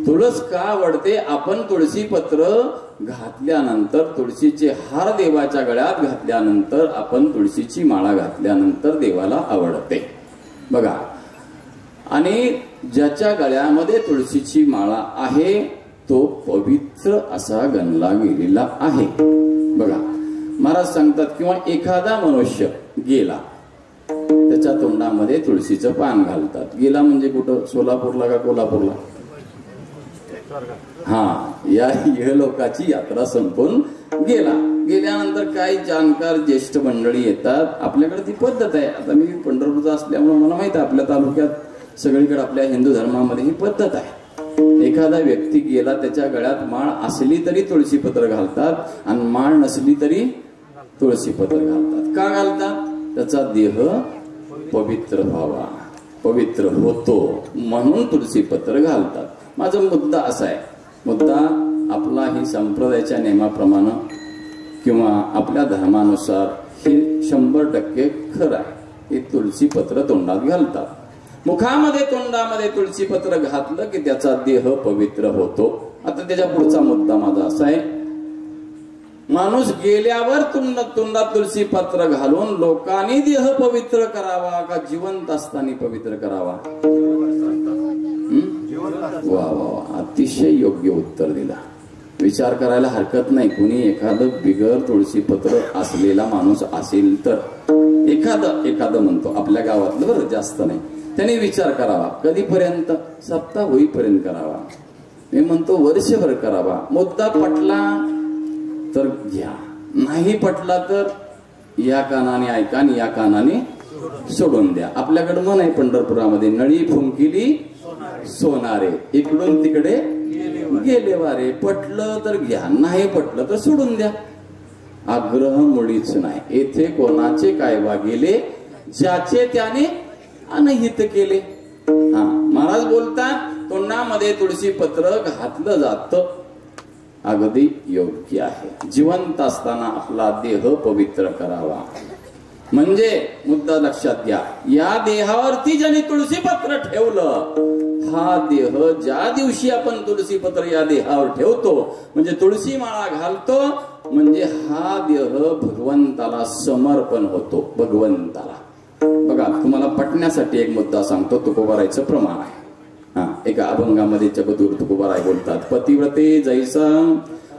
तुळस का आवडते? आपण तुळशी पत्र घातल्यानंतर, तुळशीचे हार देवाच्या गळ्यात घातल्यानंतर, आपण तुळशीची माळा घातल्यानंतर देवाला आवडते. बघा, आणि ज्याच्या गळ्यामध्ये तुळशीची माळा आहे तो पवित्र असा गणला गेलेला आहे. बघा महाराज सांगतात, किंवा एखादा मनुष्य गेला त्याच्या तोंडामध्ये तुळशीचं पान घालतात. गेला म्हणजे कुठं? सोलापूरला का कोल्हापूरला? हा, या लोकाची यात्रा संपून गेला. गेल्यानंतर काही जाणकार ज्येष्ठ मंडळी येतात. आपल्याकडे ती पद्धत आहे. आता मी पंढरपूरचा असल्यामुळे मला माहित आहे, आपल्या तालुक्यात सगळीकडे आपल्या हिंदू धर्मामध्ये ही पद्धत आहे. एखादा व्यक्ती गेला, त्याच्या गळ्यात माळ असली तरी तुळशीपत्र घालतात आणि माळ नसली तरी तुळशीपत्र घालतात. का घालतात? त्याचा देह पवित्र व्हावा, पवित्र होतो म्हणून तुळशीपत्र घालतात. माझा मुद्दा असा आहे, मुद्दा आपला ही संप्रदायाच्या नियमाप्रमाणे किंवा आपल्या धर्मानुसार हे 100% खरं आहे. हे तुळशीपत्र तोंडात घालतात. मुखामध्ये तोंडामध्ये तुळशीपत्र घातलं की त्याचा देह पवित्र होतो. आता त्याच्या पुढचा मुद्दा माझा असा आहे, माणूस गेल्यावर तोंडात तुळशीपत्र घालून लोकांनी देह पवित्र करावा का जिवंत असताना पवित्र करावा? वा वा, अतिशय योग्य उत्तर दिला. विचार करायला हरकत नाही. कुणी एखादं बिगर तुळशीपत्र असलेला माणूस असेल तर, एखादं म्हणतो आपल्या गावातलं, बरं जास्त नाही, त्याने विचार करावा. कधीपर्यंत? सप्ताह होईपर्यंत करावा. मी म्हणतो वर्षभर करावा. मुद्दा पटला तर घ्या, नाही पटला तर या कानाने ऐका आणि या कानाने सोडून द्या. आपल्याकडे मन आहे पंढरपुरामध्ये, नळी फुंकिली सोनारे, इकडून तिकडे गेले वारे. पटलं तर घ्या, नाही पटलं तर सोडून द्या. आग्रह मुळीच नाही. येथे कोणाचे काय गेले, ज्याचे त्याने अनहित केले. हा, महाराज बोलतात तोंडामध्ये तुळशी पत्र घातलं जातं, अगदी योग्य आहे. जिवंत असताना आपला देह पवित्र करावा. म्हणजे मुद्दा लक्षात घ्या, या देहावरती ज्याने तुळशीपत्र ठेवलं, हा देह ज्या दिवशी आपण तुळशीपत्र या देहावर ठेवतो, म्हणजे तुळशी माळा घालतो, म्हणजे हा देह भगवंताला समर्पण होतो. भगवंताला. बघा, तुम्हाला पटण्यासाठी एक मुद्दा सांगतो. तुकोबारायचं प्रमाण आहे. हा, एका अभंगामध्ये जगद्गुरु तुकोबाराय बोलतात, पतिव्रते जैसा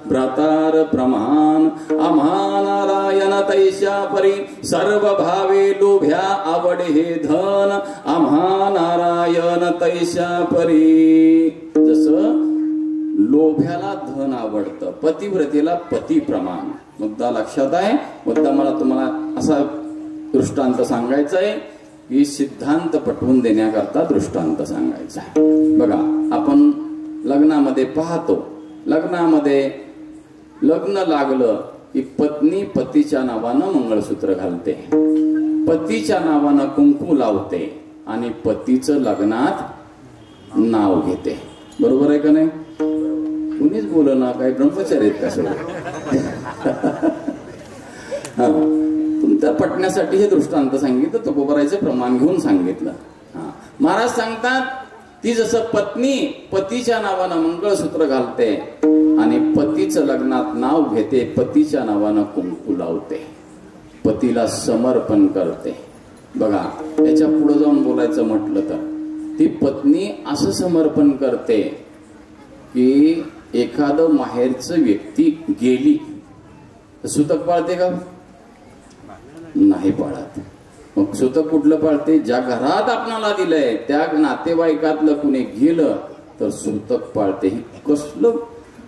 भ्रातार प्रमाण, आम्हा नारायण तैशा परी, सर्व भावे लोभ्या आवडे हे धन, आम्हा नारायण तैशा परी. जसं लोभ्याला धन आवडतं, पतिव्रतेला पती प्रमाण. मुद्दा लक्षात आहे. मुद्दा मला तुम्हाला असा दृष्टांत सांगायचा आहे की सिद्धांत पटवून देण्याकरता दृष्टांत सांगायचा आहे. बघा, आपण लग्नामध्ये पाहतो, लग्नामध्ये लग्न लागलं की पत्नी पतीच्या नावानं मंगळसूत्र घालते, पतीच्या नावानं कुंकू लावते आणि पतीचं लग्नात नाव घेते. बरोबर आहे का नाही? कुणीच बोल ना, काही ब्रह्मचारी आहेत का सगळं? हा, तुमच्या पटण्यासाठी हे दृष्टांत सांगितलं, तुकोबारायचं प्रमाण घेऊन सांगितलं. हा, महाराज सांगतात ती जसं पत्नी पतीच्या नावानं मंगळसूत्र घालते आणि पतीचं लग्नात नाव घेते, पतीच्या नावानं कुंकू लावते, पतीला समर्पण करते. बघा, याच्या पुढे जाऊन बोलायचं म्हटलं तर ती पत्नी असं समर्पण करते की एखादं माहेरचं व्यक्ती गेली सुतक पाळते का? नाही पाळत. मग सुतक कुठलं पाळते? ज्या घरात आपणाला दिलंय त्या नातेवाईकातलं कुणी गेलं तर सुतक पाळते. ही कसलं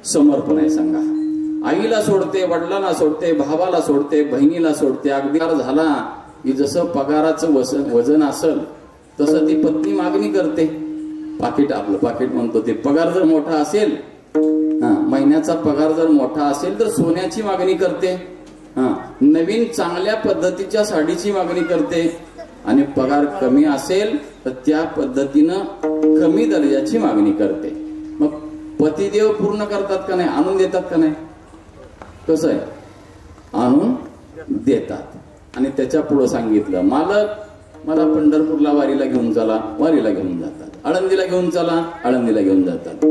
समर्पण आहे सांगा. आईला सोडते, वडिलांना सोडते, भावाला सोडते, बहिणीला सोडते. अगदी झाला की जसं पगाराचं वजन असेल तसं ती पत्नी मागणी करते. पाकिट, आपलं पाकिट म्हणतो ते, पगार जर मोठा असेल, महिन्याचा पगार जर मोठा असेल तर सोन्याची मागणी करते. नवीन चांगल्या पद्धतीच्या साडीची मागणी करते. आणि पगार कमी असेल तर त्या पद्धतीनं कमी दर्जाची मागणी करते. मग पतिदेव पूर्ण करतात का नाही? आणून देतात का नाही? कसं आहे? आणून देतात. आणि त्याच्या पुढे सांगितलं, मालक मला पंढरपूरला वारीला घेऊन चला, वारीला घेऊन जातात. आळंदीला घेऊन चला, आळंदीला घेऊन जातात.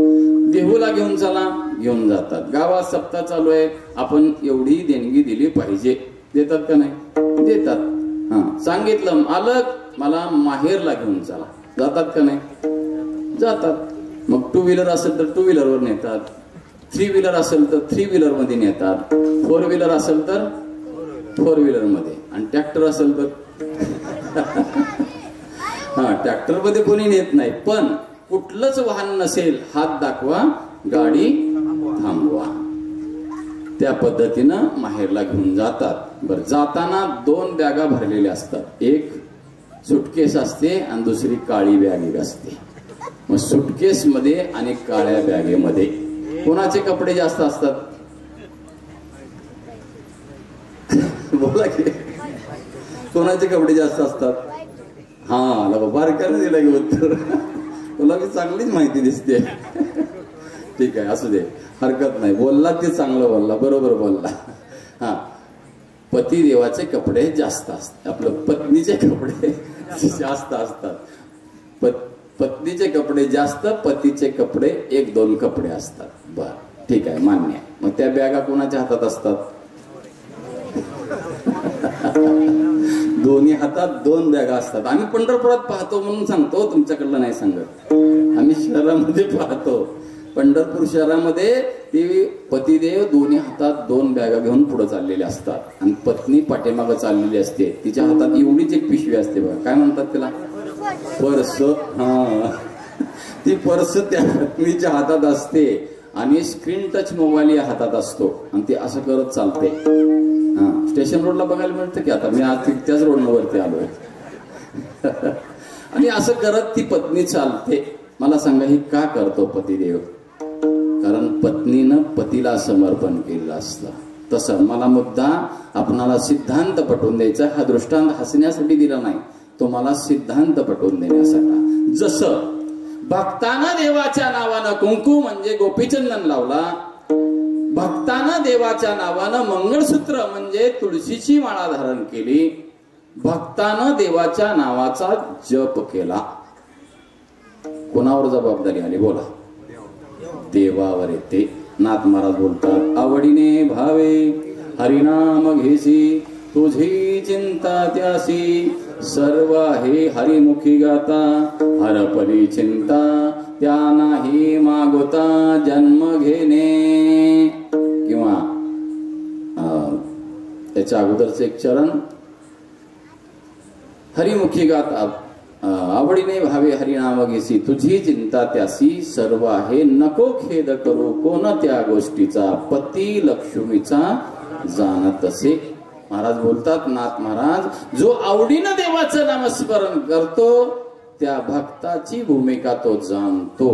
देहूला घेऊन चला, घेऊन जातात. गावात सप्ताह चालू आहे, आपण एवढी देणगी दिली पाहिजे, देतात का नाही? देतात. हा, सांगितलं मालक मला माहेरला घेऊन चला, जातात का नाही? जातात. मग टू व्हीलर असेल तर टू व्हीलरवर नेतात, थ्री व्हीलर असेल तर थ्री व्हीलर मध्ये नेतात, फोर व्हीलर असेल तर फोर व्हीलर मध्ये, आणि ट्रॅक्टर असेल तर हा, ट्रॅक्टर मध्ये कोणी नेत नाही. पण कुठलंच वाहन नसेल, हात दाखवा, गाडी थांबवा. त्या पद्धतीनं माहेरला घेऊन जातात. बरं, जाताना 2 बॅगा भरलेल्या असतात. एक सुटकेस असते आणि दुसरी काळी बॅग एक असते. मग सुटकेस मध्ये आणि काळ्या बॅगेमध्ये कोणाचे कपडे जास्त असतात? बोला की, कोणाचे कपडे जास्त असतात? हा, लगा बारकाने दिला की उत्तर. तुला मी चांगलीच माहिती दिसते. ठीक आहे, असू दे, हरकत नाही. बोलला ते चांगलं बोलला, बरोबर बोलला. हा, पती देवाचे कपडे जास्त असतात, आपलं पत्नीचे कपडे जास्त असतात. पत्नीचे कपडे जास्त, पतीचे कपडे 1-2 कपडे असतात. बर, ठीक आहे, मान्य. मग त्या बॅगा कोणाच्या हातात असतात? दोन्ही हातात 2 बॅगा असतात. आम्ही पंढरपुरात पाहतो म्हणून सांगतो, तुमच्याकडलं नाही सांगत. आम्ही शहरामध्ये पाहतो. पंढरपूर शहरामध्ये ती पतिदेव दोन्ही हातात 2 बॅगा घेऊन पुढे चाललेले असतात आणि पत्नी पाठीमागं चाललेली असते. तिच्या हातात एवढीच एक पिशवी असते बघा, काय म्हणतात त्याला? पर्स. हा, ती पर्स त्या पत्नीच्या हातात असते आणि स्क्रीन टच मोबाईल या हातात असतो आणि ती असं करत चालते. हा, स्टेशन रोडला बघायला मिळतं की आता मी आज त्याच रोडवरती आलोय. आणि असं करत ती पत्नी चालते. मला सांगा, ही का करतो पतिदेव? कारण पत्नीनं पतीला समर्पण केलेलं असतं. तसं मला मुद्दा आपणाला सिद्धांत पटवून द्यायचा. हा दृष्टांत हसण्यासाठी दिला नाही, तो मला सिद्धांत पटवून देण्यासाठी. जसं भक्तानं देवाच्या नावानं कुंकू म्हणजे गोपीचंदन लावला, भक्तानं देवाच्या नावानं मंगळसूत्र म्हणजे तुळशीची माळा धारण केली, भक्तानं देवाच्या नावाचा जप केला, कोणावर जबाबदारी आली? बोला. देवावर येते. नाथ महाराज बोलतात, आवडीने भावे हरिनाम घेसी, तुझी चिंता त्यासी, सर्व हे हरिमुखी गाता, हरपली चिंता त्या नाही मागोता जन्म घेणे. किंवा त्याच्या अगोदरचं एक चरण, हरिमुखी गाता आवडीने भावे हरिनाम घेसी, तुझी चिंता त्यासी, सर्व आहे नको खेद करू कोण त्या गोष्टीचा, पती लक्ष्मीचा जाणतसे. महाराज बोलतात, नाथ महाराज, जो आवडीनं देवाचं नामस्मरण करतो त्या भक्ताची भूमिका तो जाणतो.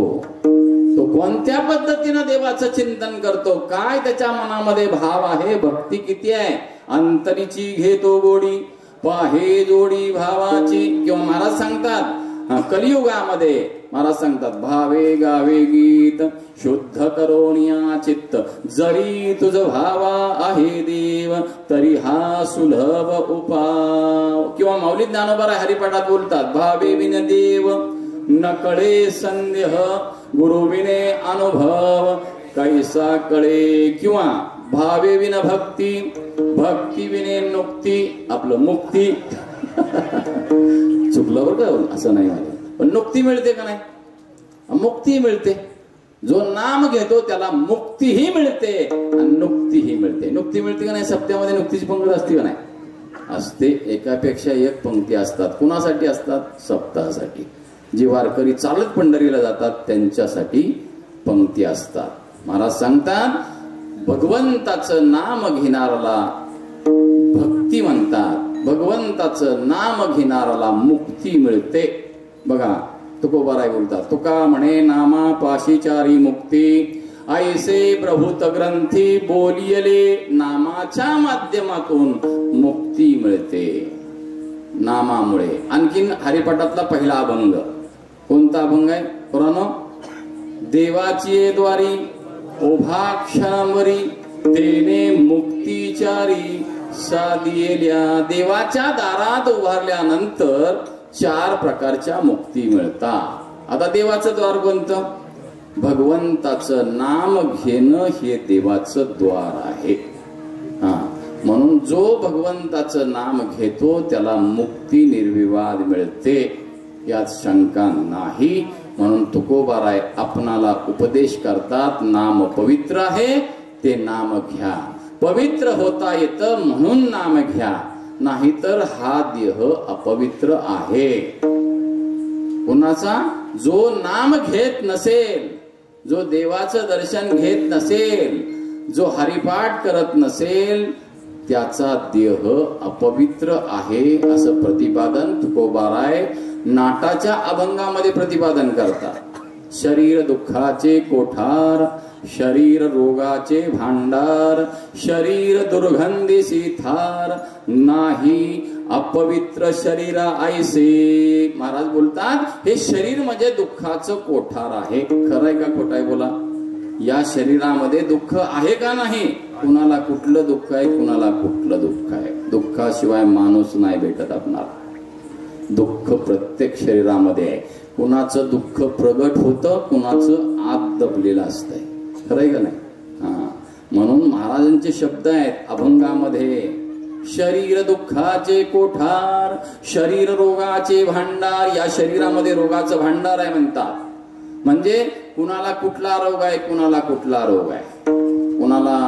तो कोणत्या पद्धतीनं देवाचं चिंतन करतो, काय त्याच्या मनामध्ये भाव आहे, भक्ती किती आहे, अंतरीची घेतो गोडी, पाहे जोडी भावाची. किंवा महाराज सांगतात, कलियुगामध्ये महाराज सांगतात, भावे गावे गीत शुद्ध करोनिया चित्त, जरी तुझ भावा आहे देव तरी हा सुलभ उपाव. किंवा माऊली ज्ञानोबा हरिपाठात बोलतात, भावे विन देव न कळे संदेह, गुरु विने अनुभव कैसा कळे. किंवा भावे विन भक्ती, भक्ती विने नुक्ती. आपलं मुक्ती चुकलं बरं का, असं नाही झालं, पण नुक्ती मिळते का नाही? मुक्ती मिळते. जो नाम घेतो त्याला मुक्तीही मिळते आणि नुक्तीही मिळते. नुक्ती मिळते का नाही? सप्त्यामध्ये नुक्तीची पंक्ती असते का नाही? असते. एकापेक्षा एक पंक्ती असतात. कुणासाठी असतात? सप्ताहासाठी. जे वारकरी चालत पंढरीला जातात त्यांच्यासाठी पंक्ती असतात. महाराज सांगतात, भगवंताचं नाम घेणाराला भक्ती म्हणतात, भगवंताचं नाम घेणाराला मुक्ती मिळते. बघा तुकोबाराय बोलतात, तुका म्हणे नामा पाशीचारी मुक्ती, ऐसे प्रभूत ग्रंथी बोलियले, नामाच्या माध्यमातून मुक्ती मिळते. नामामुळे. आणखीन हरिपाठातला पहिला अभंग कोणता अभंग आहे? पुराणो, देवाची द्वारी उभा क्षणावरी, तेने मुक्तीचारी साधियल्या. देवाच्या दारात उभारल्यानंतर 4 प्रकारच्या मुक्ती मिळतात. आता देवाचं द्वार कोणतं? भगवंताचं नाम घेणं हे देवाचं द्वार आहे. म्हणून जो भगवंताचं नाम घेतो त्याला मुक्ती निर्विवाद मिळते, यात शंका नाही. म्हणून तुकोबाराय आपणाला उपदेश करतात, नाम पवित्र आहे ते नाम घ्या. पवित्र होता येतं म्हणून नाम घ्या, नाहीतर हा देह अपवित्र आहे. कुणाचा? जो नाम घेत नसेल, जो देवाचं दर्शन घेत नसेल, जो हरिपाठ करत नसेल, त्याचा देह अपवित्र आहे असं प्रतिपादन तुकोबाराय नाटाच्या अभंगामध्ये प्रतिपादन करतात. शरीर दुःखाचे कोठार, शरीर रोगाचे भांडार, शरीर दुर्गंधीसी थार, नाही अपवित्र शरीरा ऐसे. महाराज बोलतात, हे शरीर म्हणजे दुःखाचं कोठार आहे. खरंय का खोटं आहे? बोला. या शरीरामध्ये दुःख आहे का नाही? कुणाला कुठलं दुःख आहे, कुणाला कुठलं दुःख आहे? दुःखाशिवाय माणूस नाही भेटत आपणाला. दुःख प्रत्येक शरीरामध्ये आहे. कुणाचं दुःख प्रगट होतं, कुणाचं आत दबलेलं असतंय. खरंय का नाही? म्हणून महाराजांचे शब्द आहेत अभंगामध्ये, शरीर दुःखाचे कोठार, शरीर रोगाचे भांडार. या शरीरामध्ये रोगाचं भांडार आहे म्हणतात. म्हणजे कुणाला कुठला रोग आहे, कुणाला कुठला रोग आहे. कुणाला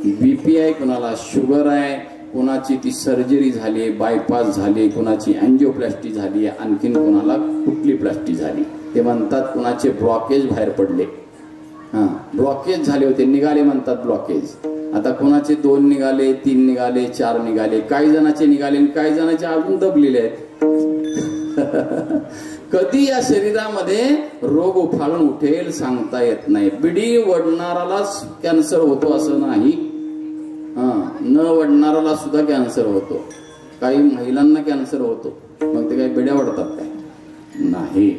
बीपी आहे, कुणाला शुगर आहे, कुणाची ती सर्जरी झाली, बायपास झाली, कुणाची अँजिओप्लास्टी झाली, आणखीन कुणाला कुठली प्लास्टी झाली. ते म्हणतात कुणाचे ब्लॉकेज बाहेर पडले. ब्लॉकेज झाले होते, निघाले म्हणतात ब्लॉकेज. आता कुणाचे 2 निघाले, 3 निघाले, 4 निघाले, काही जणांचे निघाले, काही जणांचे अजून दबलेले आहेत. कधी या शरीरामध्ये रोग उफाळून उठेल सांगता येत नाही. बिडी वडणारालाच कॅन्सर होतो असं नाही, न वडणाराला सुद्धा कॅन्सर होतो. काही महिलांना कॅन्सर होतो, मग ते काही बिड्या वडतात काय? नाही.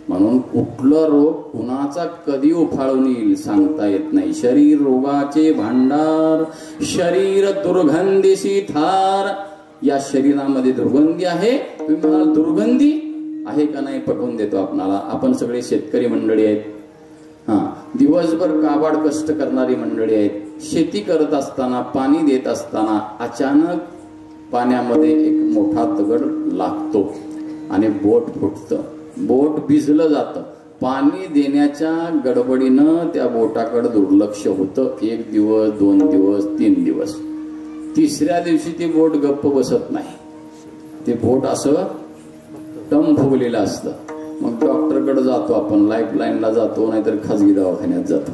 म्हणून कुठला रोग कुणाचा कधी उफाळून येईल सांगता येत नाही. शरीर रोगाचे भांडार, शरीर दुर्गंधीसी थार. या शरीरामध्ये दुर्गंधी आहे. तुम्ही म्हणाल दुर्गंधी आहे का नाही? पटवून देतो आपणाला. आपण सगळे शेतकरी मंडळी आहेत. दिवसभर काबाड कष्ट करणारी मंडळी आहेत. शेती करत असताना, पाणी देत असताना अचानक पाण्यामध्ये एक मोठा दगड लागतो आणि बोट फुटतं. बोट भिजलं जातं. पाणी देण्याच्या गडबडीनं त्या बोटाकडे दुर्लक्ष होतं. 1 दिवस, 2 दिवस, 3 दिवस. 3ऱ्या दिवशी ती बोट गप्प बसत नाही. ते बोट असं टम फुगलेलं असतं. मग डॉक्टरकडे जातो आपण, लाईफलाईनला जातो, नाहीतर खाजगी दवाखान्यात जातो.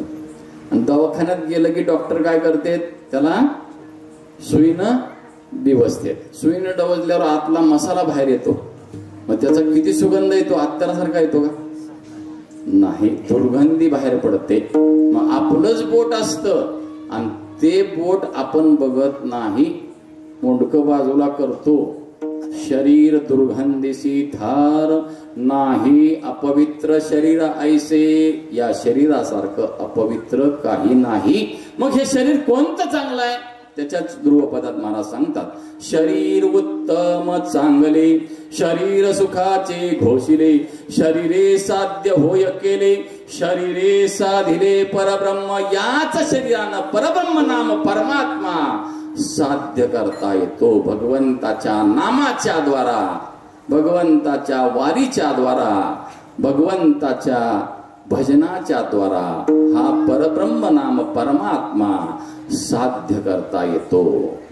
आणि दवाखान्यात गेलं की डॉक्टर काय करते? त्याला सुईनं डिवसते. सुईनं डवसल्यावर आतला मसाला बाहेर येतो. मग त्याचा किती सुगंध येतो? अत्तरासारखा येतो का? नाही, दुर्गंधी बाहेर पडते. मग आपलंच बोट असतं आणि ते बोट आपण बघत नाही. मुंडकं बाजूला करतो, शरीर दुर्गंधीसी थार, नाही अपवित्र शरीर ऐसे. या शरीरासारखं अपवित्र काही नाही. मग हे शरीर कोणतं चांगलं आहे? त्याच्याच ध्रुवपदात महाराज सांगतात, शरीर उत्तम चांगले, शरीर सुखाचे घोषिले, शरीरे साध्य होय केले, शरीरे साधिले परब्रह्म. याच शरीरानं परब्रह्म नाम परमात्मा साध्य करता येतो. भगवंताच्या नामाच्या द्वारा, भगवंताच्या वारीच्या द्वारा, भगवंताच्या भजनाच्या द्वारा हा परब्रह्म नाम परमात्मा साध्य करता येतो.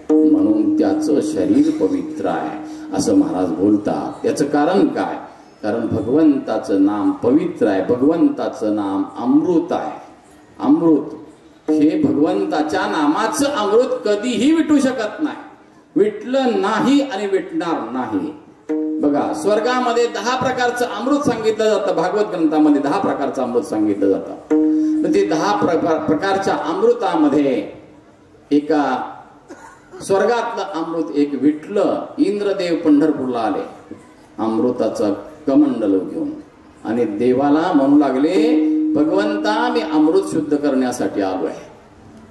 म्हणून त्याचं शरीर पवित्र आहे असं महाराज बोलतात. याचं कारण काय? कारण भगवंताचं नाम पवित्र आहे. भगवंताचं नाम अमृत आहे. अमृत हे भगवंताच्या नामाचं अमृत कधीही विटू शकत नाही. विटलं नाही आणि विटणार नाही. बघा, स्वर्गामध्ये 10 प्रकारचं अमृत सांगितलं जातं. भागवत ग्रंथामध्ये 10 प्रकारचं अमृत सांगितलं जातं. तर ते 10 प्रकारच्या अमृतामध्ये एका स्वर्गातलं अमृत एक विटलं. इंद्रदेव पंढरपूरला आले अमृताचं कमंडल घेऊन आणि देवाला म्हणू लागले, भगवंता मी अमृत शुद्ध करण्यासाठी आलोय.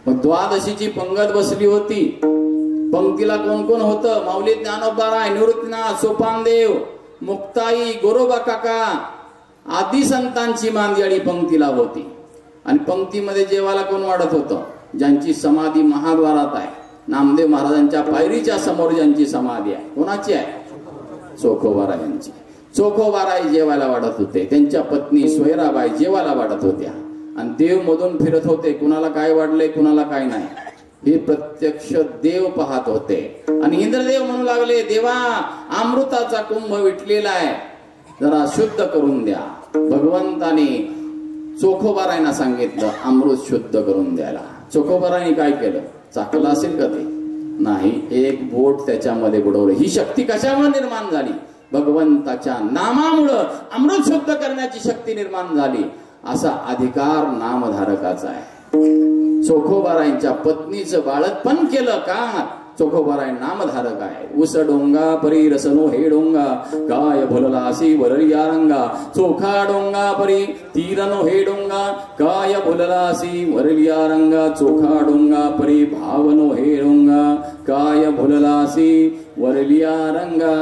मग द्वादशीची पंगत बसली होती. पंक्तीला कोण कोण होतं? माऊली ज्ञानोबाराय, निवृत्तीनाथ, सोपानदेव, मुक्ताई, गोरोबा काका आदी संतांची मांदियाळी पंक्तीला होती. आणि पंक्तीमध्ये जेवायला कोण वाढत होतं? ज्यांची समाधी महाद्वारात आहे, नामदेव महाराजांच्या पायरीच्या समोर ज्यांची समाधी आहे. कोणाची आहे? चोखोबारायांची. चोखोबाराय जेवायला वाढत होते. त्यांच्या पत्नी सोयराबाई जेवायला वाढत होत्या. आणि देव मधून फिरत होते. कुणाला काय वाढलंय, कुणाला काय नाही, हे प्रत्यक्ष देव पाहत होते. आणि इंद्रदेव म्हणू लागले, देवा अमृताचा कुंभ विटलेला आहे, जरा शुद्ध करून द्या. भगवंताने चोखोबारायना सांगितलं अमृत शुद्ध करून द्यायला. चोखोबारायने काय केलं? चाकलं असेल का ते? नाही, एक बोट त्याच्यामध्ये बुडवलं. ही शक्ती कशामुळे निर्माण झाली? भगवंताच्या नामामुळं अमृत शुद्ध करण्याची शक्ती निर्माण झाली. असा अधिकार नामधारकाचा आहे. चोखोबारायांच्या पत्नीचं बाळतपण केलं का? चोखोबाराय नामधारक आहे. उस डोंगा परी रसनो हे डोंगा, काय भुललासी वरलिया रंगा. चोखा डोंगा परी तीरनो हे डोंगा, काय भुललासी वरलिया रंगा. चोखा डोंगा परी भावनो हे डोंगा, काय भुललासी वरलिया रंगा.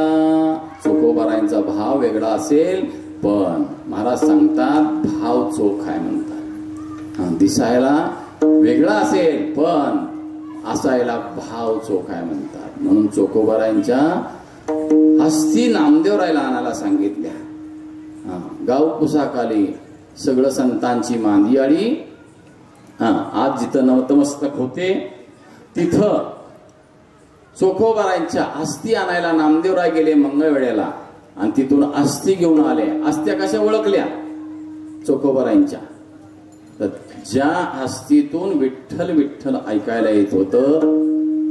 चोखोबारायांचा भाव वेगळा असेल, पण महाराज सांगतात भाव चोख आहे म्हणतात. दिसायला वेगळा असेल पण असायला भाव चोख आहे म्हणतात. म्हणून चोखोबारायांच्या हस्ती नामदेवरायला आणायला सांगितल्या. गाव कुसाकाली सगळं संतांची मांदियाळी. आज जिथं नवतमस्तक होते तिथं चोखोबारायांच्या अस्थी आणायला नामदेवराय गेले मंगळवेळेला. आणि तिथून अस्थी घेऊन आले. अस्त्या कशा ओळखल्या? चोखोबारायांच्या. तर ज्या हस्तीतून विठ्ठल विठ्ठल ऐकायला येत होतं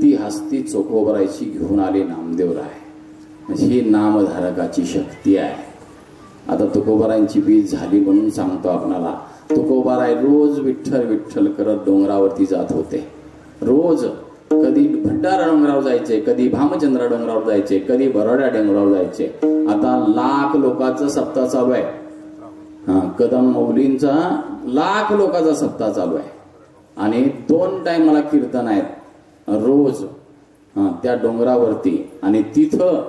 ती हस्ती चोखोबारायची घेऊन आले नामदेवराय. ही नामधारकाची शक्ती आहे. आता तुकोबारायांची बीज झाली म्हणून सांगतो आपणाला. तुकोबाराय रोज विठ्ठल विठ्ठल करत डोंगरावरती जात होते. रोज कधी भंडारा डोंगरावर जायचे, कधी भामचंद्रा डोंगरावर जायचे, कधी बरोड्या डोंगरावर जायचे. आता 1,00,000 लोकांचा सप्ताह चालू आहे. कदम मौलींचा 1,00,000 लोकांचा सप्ताह चालू आहे. आणि 2 टाइमला कीर्तन आहेत रोज त्या डोंगरावरती. आणि तिथं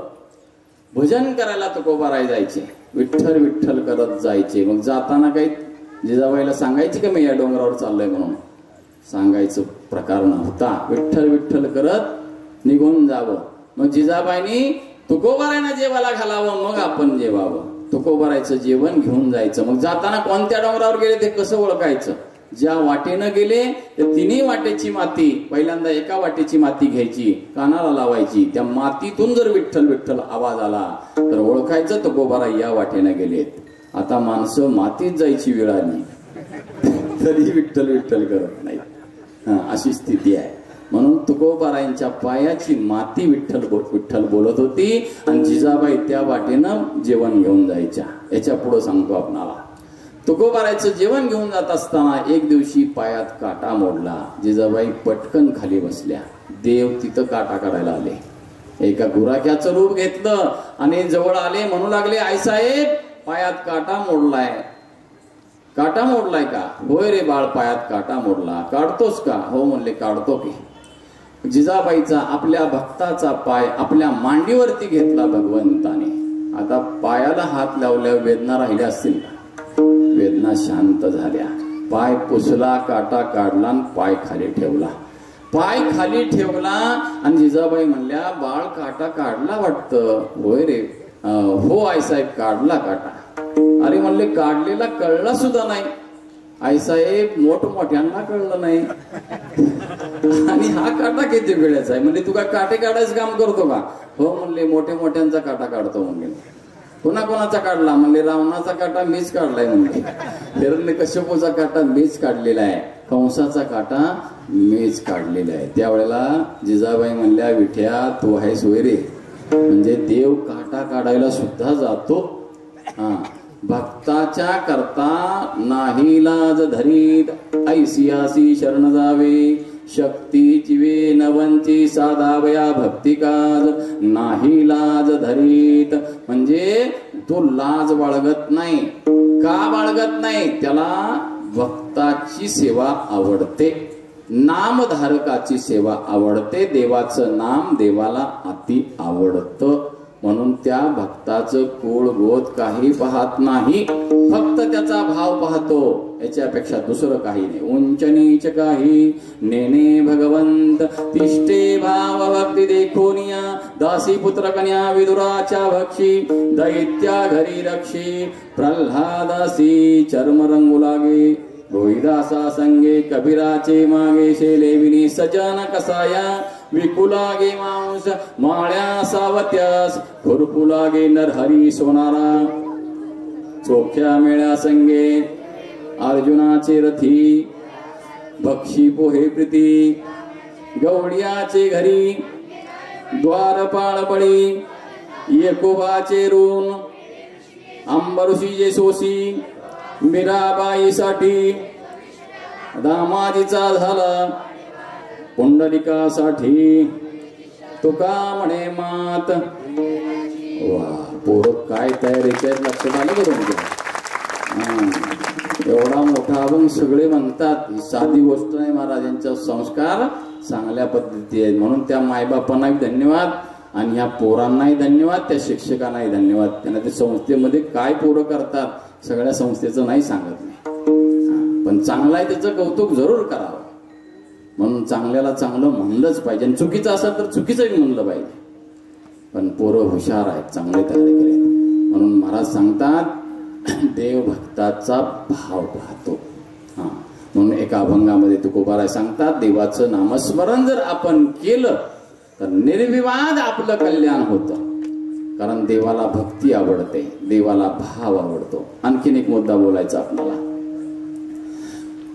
भजन करायला तुकोबाराय जायचे. विठ्ठल विठ्ठल करत जायचे. मग जाताना काही जिजाबाईला सांगायचे का मी या डोंगरावर चाललोय म्हणून? सांगायचं प्रकार नव्हता. विठ्ठल विठ्ठल करत निघून जावं. मग जिजाबाईंनी तुकोबारायना जेवायला घालावं, मग आपण जेवावं. तुकोबारायचं जेवण घेऊन जायचं. मग जाताना कोणत्या डोंगरावर गेले ते कसं ओळखायचं? ज्या वाटेनं गेले त्या तिन्ही वाटेची माती, पहिल्यांदा एका वाटेची माती घ्यायची, कानाला लावायची. त्या मातीतून जर विठ्ठल विठ्ठल आवाज आला तर ओळखायचं तुकोबाराय या वाटेनं गेलेत. आता माणसं मातीत जायची वेळ आली तरी विठ्ठल विठ्ठल करत नाही. अशी स्थिती आहे. म्हणून तुकोबारायांच्या पायाची माती विठ्ठल विठ्ठल बोलत होती आणि जिजाबाई त्या वाटेनं जेवण घेऊन जायच्या. याच्या पुढे सांगतो आपणाला. तुकोबारायचं जेवण घेऊन जात असताना एक दिवशी पायात काटा मोडला. जिजाबाई पटकन खाली बसल्या. देव तिथं काटा काढायला आले. एका गुराख्याचं रूप घेतलं आणि जवळ आले, म्हणू लागले, आई साहेब पायात काटा मोडलाय. काटा मोडलाय का? होय रे बाळ, पायात काटा मोडला. काढतोस का? हो म्हणले, काढतो की. जिजाबाईचा आपल्या भक्ताचा पाय आपल्या मांडीवरती घेतला भगवंताने. आता पायाला हात लावल्यावर वेदना राहिल्या असतील का? वेदना शांत झाल्या. पाय पुसला, काटा काढला, पाय खाली ठेवला. पाय खाली ठेवला आणि जिजाबाई म्हणल्या, बाळ काटा काढला वाटतं? होय रे, हो आईसाहेब काढला काटा. अरे म्हणले, काढलेला कळला सुद्धा नाही. आईसाहेब मोठमोठ्यांना कळलं नाही. आणि हा काटा किती वेळाचा आहे? म्हणजे तू काय काटे काढायचं काम करतो का? हो म्हणले, मोठे मोठ्यांचा काटा काढतो म्हणले. कोणा कोणाचा काढला? म्हणले, रावणाचा काटा मीच काढलाय म्हणले. हिरण्यकश्यपूचा काटा मीच काढलेला आहे. कंसाचा काटा मीच काढलेला आहे. त्यावेळेला जिजाबाई म्हणल्या, विठ्या तू आहेस होय रे. म्हणजे देव काटा काढायला सुद्धा जातो. हा, भक्ताच्या करता नाहीलाज धरीत, ऐसियासी शरण जावे. शक्ती चिवे नवंची साधावया भक्ती काज, नाही लाज धरीत. म्हणजे तो लाज बाळगत नाही. का बाळगत नाही? त्याला भक्ताची सेवा आवडते, नामधारकाची सेवा आवडते. देवाचं नाम देवाला अति आवडतं. म्हणून त्या भक्ताचं कुळ गोत काही पाहत नाही, फक्त त्याचा भाव पाहतो. याच्यापेक्षा दुसरं काही नाही. उंच नीच काही नेने भगवंत, तिष्ठे भाव भक्ती देखोनिया. दासी पुत्र कन्या विदुराच्या भक्षी, दैत्या घरी रक्षी. प्रल्हादासी चर्म रंगू लागे, रोहिदासा संगे कबीराचे मागे. शेलेविनी सजन कसाया, विकुलागे मांस माळ्या सावत्यास. खुरपुलागे नरहरी सोनारा, चोख्या मेळ्या संगे अर्जुनाचे रथी. भक्षी पोहे प्रीती, गवळ्याचे घरी. द्वारपाळ बळी, एकोबाचे ऋण. अंबरुषीचे सोसी, मीराबाईसाठी. दामाजीचा झाला पुंडलिकासाठी. तुका म्हणे मात. वा, पोरं काय तयारी आहेत लक्षात आलं बरं. एवढा मोठा अभंग सगळे म्हणतात. ही साधी गोष्ट नाही महाराजांचा. संस्कार चांगल्या पद्धती आहेत. म्हणून त्या मायबापांनाही धन्यवाद आणि ह्या पोरांनाही धन्यवाद, त्या शिक्षकांनाही धन्यवाद. त्यांना ते संस्थेमध्ये काय पोरं करतात सगळ्या संस्थेचं नाही सांगत नाही, पण चांगलं आहे त्याचं कौतुक जरूर करावं. म्हणून चांगल्याला चांगलं म्हणलंच पाहिजे, आणि चुकीचं असेल तर चुकीचंही म्हणलं पाहिजे. पण पोरं हुशार आहेत, चांगले तयारी केले. म्हणून महाराज सांगतात देव भक्ताचा भाव पाहतो. हा, म्हणून एका अभंगामध्ये तुकोबाराय सांगतात, देवाचं नामस्मरण जर आपण केलं तर निर्विवाद आपलं कल्याण होतं. कारण देवाला भक्ती आवडते, देवाला भाव आवडतो. आणखीन एक मुद्दा बोलायचा आपल्याला.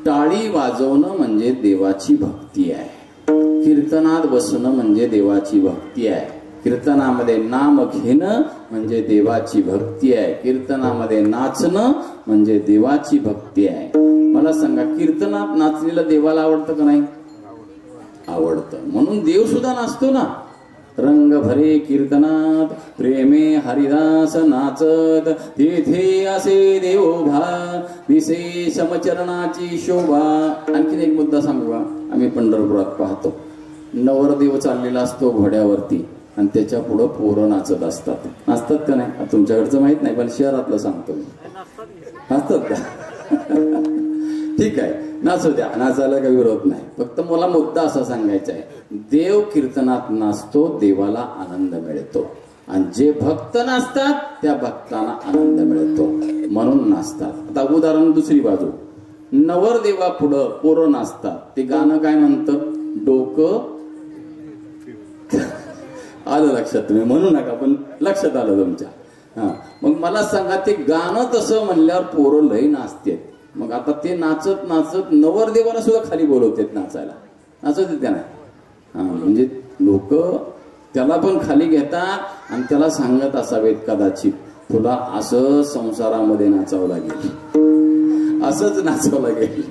टाळी वाजवणं म्हणजे देवाची भक्ती आहे. कीर्तनात बसणं म्हणजे देवाची भक्ती आहे. कीर्तनामध्ये नाम घेणं म्हणजे देवाची भक्ती आहे. कीर्तनामध्ये नाचणं म्हणजे देवाची भक्ती आहे. मला सांगा, कीर्तनात नाचलेलं देवाला आवडतं का नाही? आवडतं. म्हणून देव सुद्धा नाचतो ना. रंग भरे कीर्तनात प्रेमे हरिदास नाचत, तेथे असे देवोभा दिसे समचरणाची शोभा. आणखीन एक मुद्दा सांगू का? आम्ही पंढरपुरात पाहतो, नवरदेव चाललेला असतो घोड्यावरती आणि त्याच्या पुढं पोरं नाचत असतात. नाचतात का नाही? तुमच्याकडचं माहित नाही, पण शहरातलं सांगतो मी. नाचतात का? ठीक आहे, नाचू द्या, नाचायला काही विरोध नाही. फक्त मला मुद्दा असा सांगायचा आहे, देव कीर्तनात नाचतो, देवाला आनंद मिळतो. आणि जे भक्त नाचतात त्या भक्तांना आनंद मिळतो, म्हणून नाचतात. आता उदाहरण दुसरी बाजू, नवरदेवा पुढं पोरं नाचतात. ते गाणं काय म्हणतं? डोकं आलं लक्षात? तुम्ही म्हणू नका, पण लक्षात आलं तुमच्या. हा, मग मला सांगा, ते गाणं तसं म्हणल्यावर पोरं लई नाचतात. मग आता ते नाचत नाचत नवरदेवाला सुद्धा खाली बोलवतात नाचायला. नाचत त्या नाही. हा, म्हणजे लोक त्याला पण खाली घेतात आणि त्याला सांगत असावेत कदाचित, तुला असं संसारामध्ये नाचावं लागेल, असंच नाचावं लागेल.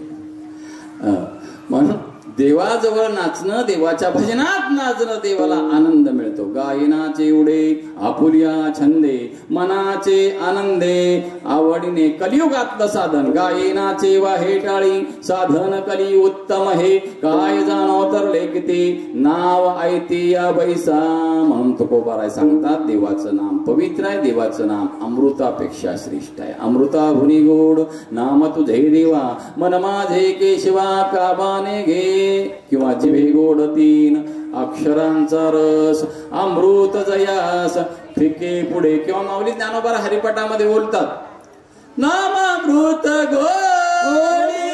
म्हणून देवाजवळ नाचणं, देवाच्या भजनात नाचणं, देवाला आनंद मिळतो. गायनाचे उडे आपुल्या छंदे, मनाचे आनंदे, आवडीने कलियुगातलं साधन. गायनाचे वाहे टाळी, साधन कली उत्तम हे. काय जाणो तर लेखते, नाव ऐती या बैसा. म्हणून तुकोबाराय सांगतात, देवाचं नाम पवित्र आहे, देवाचं नाम अमृतापेक्षा श्रेष्ठ आहे. अमृता भुनी गोड नाम तुझे देवा, मन माझे केशवा काबाने घे. किंवा जिभे गोड 3 अक्षरांचा रस, अमृत जयास फिके पुढे. किंवा माऊली ज्ञानोबा हरिपाठामध्ये बोलतात, नामामृत गोडी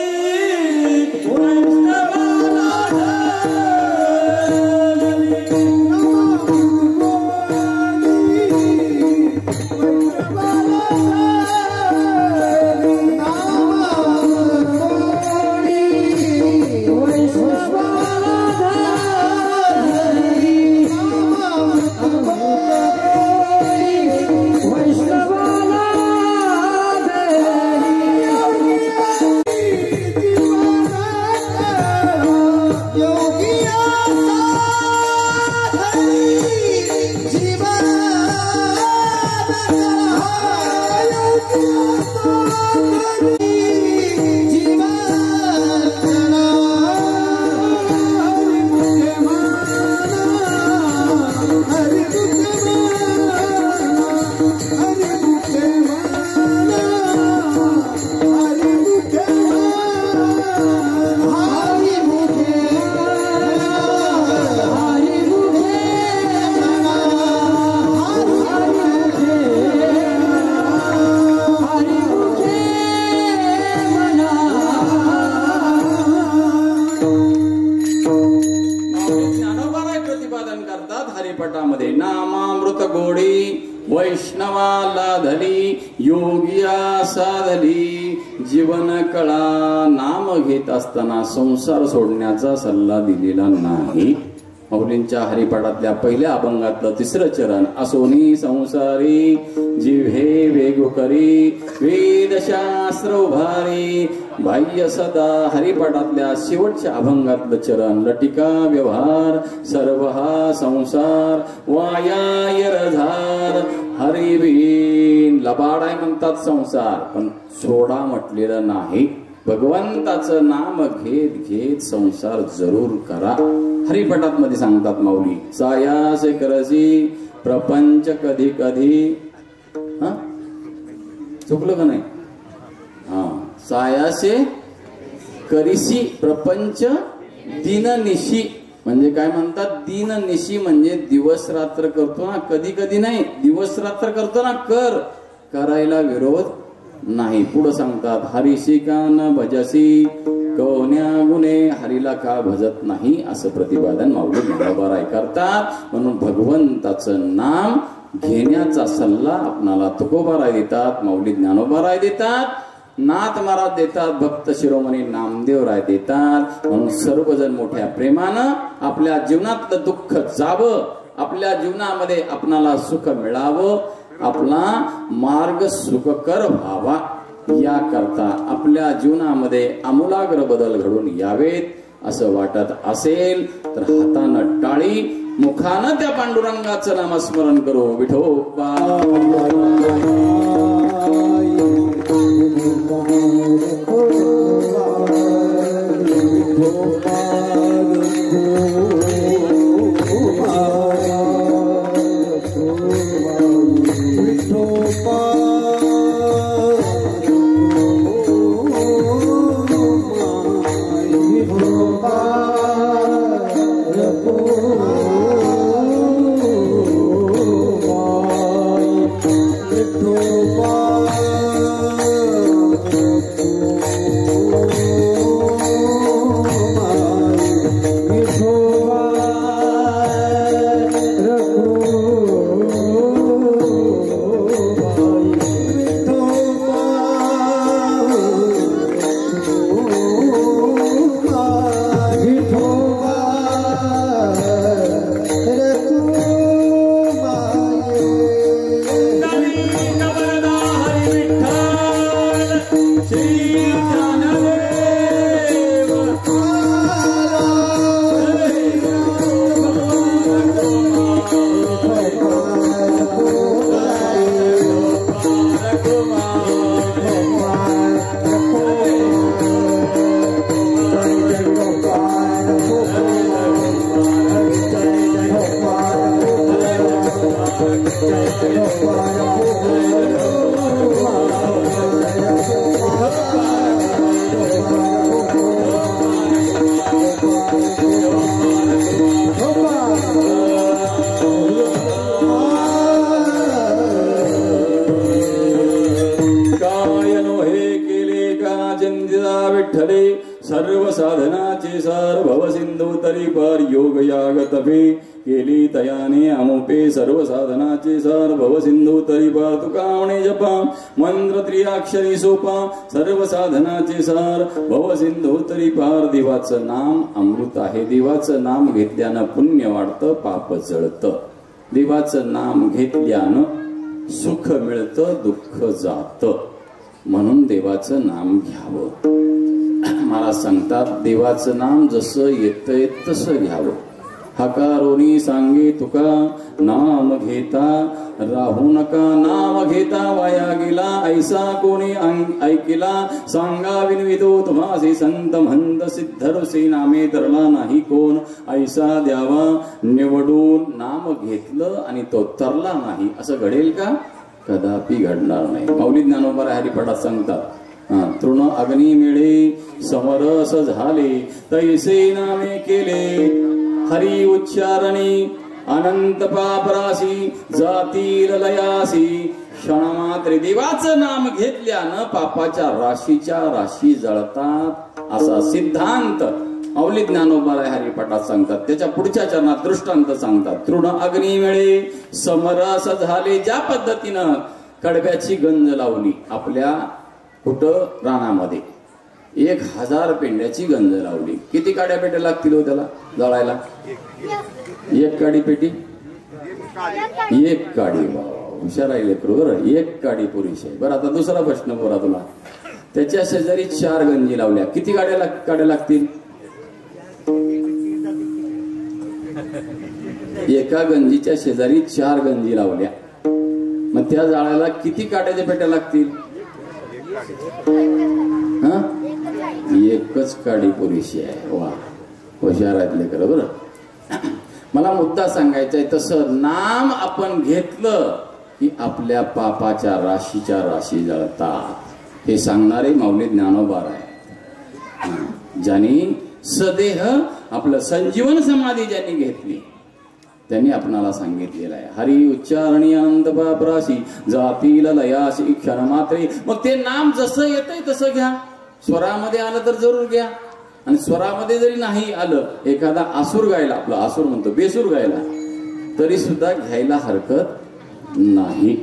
हरिपटामध्ये. नामामृत गोडी वैष्णवाला धली, योगिया साधली जीवन कळा. नाम घेत असताना संसार सोडण्याचा सल्ला दिलेला नाही. माऊलींच्या हरिपाठातल्या पहिल्या अभंगातलं 3रं चरण, असोनी संसारी जिव्हे वेगु करी, वेदशास्त्र उभारी. बाह्य सदा हरिपाठातल्या शेवटच्या अभंगातलं चरण, लटिका व्यवहार सर्व हा संसार, वाया यरधार हरिबीन. लबाडाय म्हणतात संसार, पण सोडा म्हटलेलं नाही. भगवंताचं नाम घेत घेत संसार जरूर करा. हरिपाठात मध्ये सांगतात माऊली, सायासे करसी प्रपंच कधी कधी. चुकलं का नाही? सायासे करीसी प्रपंच दिननिशी. म्हणजे काय म्हणतात? दिननिशी म्हणजे दिवस रात्र करतो ना, कधी कधी नाही, दिवस रात्र करतो ना, करायला विरोध नाही. पुढे सांगतात, हरिशी का न भजसी कोण्या गुणे, हरीला का भजत नाही असं प्रतिपादन माऊली ज्ञानोबाराय करतात. म्हणून भगवंताचं नाम घेण्याचा सल्ला आपणाला तुकोबाराय देतात, माऊली ज्ञानोबाराय देतात, नाथ महाराज देतात, भक्त शिरोमणी नामदेवराय देतात. म्हणून सर्वजण मोठ्या प्रेमानं आपल्या जीवनातलं दुःख जावं, आपल्या जीवनामध्ये आपणाला सुख मिळावं, आपला मार्ग सुखकर व्हावा, याकरता आपल्या जीवनामध्ये आमूलाग्र बदल घडून यावेत असं वाटत असेल तर हातानं टाळी, मुखानं त्या पांडुरंगाचं नामस्मरण करू. विठोबा Oh सर्व साधनाचे सार भव सिंधू तरी पार योग याग तपे केली तयाने अमोपे सर्व साधनाचे सार भव सिंधू तरी पार तुका म्हणे जपा मंत्र त्रिअक्षरी सोपा सर्व साधनाचे सार भव सिंधू तरी पार. देवाचं नाम अमृत आहे. देवाचं नाम घेतल्यानं पुण्य वाढतं, पाप जळतं. देवाचं नाम घेतल्यानं सुख मिळतं, दुःख जातं. म्हणून देवाचं नाम घ्यावं. मला सांगतात देवाचं नाम जसं येतंय तसं घ्यावं. हकारोनी सांगे तुका नाम घेता राहू नका, नाम घेता वाया गेला ऐसा कोणी ऐकिला. सांगा विनवितो तुम्हासी संत म्हणत सिद्धरुसी नामे तरला नाही कोण. ऐसा द्यावा निवडून. नाम घेतलं आणि तो तरला नाही असं घडेल का? कदापि घडणार नाही. माऊली ज्ञानोबा हरिपाठात सांगतात तृण अग्नी मिळे समरस झाले तैसे नामे केले हरी उच्चारणी अनंत पापराशी जातील लयासी क्षणमात्र. देवाचं नाम घेतल्यानं पापाच्या राशीच्या राशी जळतात असा सिद्धांत माऊली ज्ञानोबा हरिपाठात सांगतात. त्याच्या पुढच्या चरणात दृष्टांत सांगतात. तृण अग्नी मिळे समरस झाले. ज्या पद्धतीनं कडब्याची गंज लावली आपल्या कुठं रानामध्ये 1000 पेंड्याची गंज लावली. किती काड्या पेट्या लागतील हो त्याला जळायला? एक काडी पेटी, एक काडी. हुशार राहिले बरोबर. एक काडी पुरेशी आहे. बरं आता दुसरा प्रश्न बोला तुला. त्याच्या शेजारी 4 गंजी लावल्या. किती काड्या लागतील? एका गंजीच्या शेजारी 4 गंजी लावल्या. मग त्या जाळायला किती काड्याच्या पेट्या लागतील? हा, एकच काडी पुरेशी आहे. वा, हुशार आहेत खरं. बरं मला मुद्दा सांगायचा आहे. तसं नाम आपण घेतलं की आपल्या पापाच्या राशीच्या राशी जळतात हे सांगणारे माऊली ज्ञानोबा आहे. ज्यांनी सदेह आपलं संजीवन समाधी ज्यांनी घेतली त्यांनी आपणाला सांगितलेलं आहे. हरी उच्चारणी अनंत पापराशी जातील लयाशी क्षण मात्रे. मग ते नाम जसं येतंय तसं घ्या. स्वरामध्ये आलं तर जरूर घ्या. आणि स्वरामध्ये जरी नाही आलं, एखादा आसूर गायला, आपला आसूर म्हणतो बेसूर गायला, तरी सुद्धा घ्यायला हरकत नाही.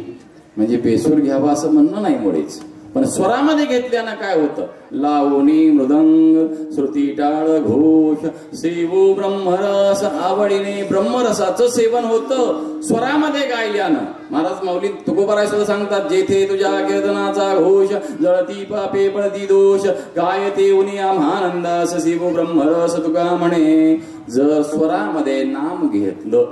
म्हणजे बेसूर घ्यावा असं म्हणणं नाही मुळेच. पण स्वरामध्ये घेतल्यानं काय होतं? लावणी मृदंग श्रुती टाळ घोष सेवो ब्रह्मरस. आवडीने ब्रह्मरसाचं सेवन होतं स्वरामध्ये गायल्यानं. महाराज माऊली तुकोबाराय सुद्धा सांगतात जेथे तुझ्या कीर्तनाचा घोष जळती पापे पळती दोष गायते उनी आम्हानंदास सेवो ब्रह्मरस तुका म्हणे. जर स्वरामध्ये नाम घेतलं,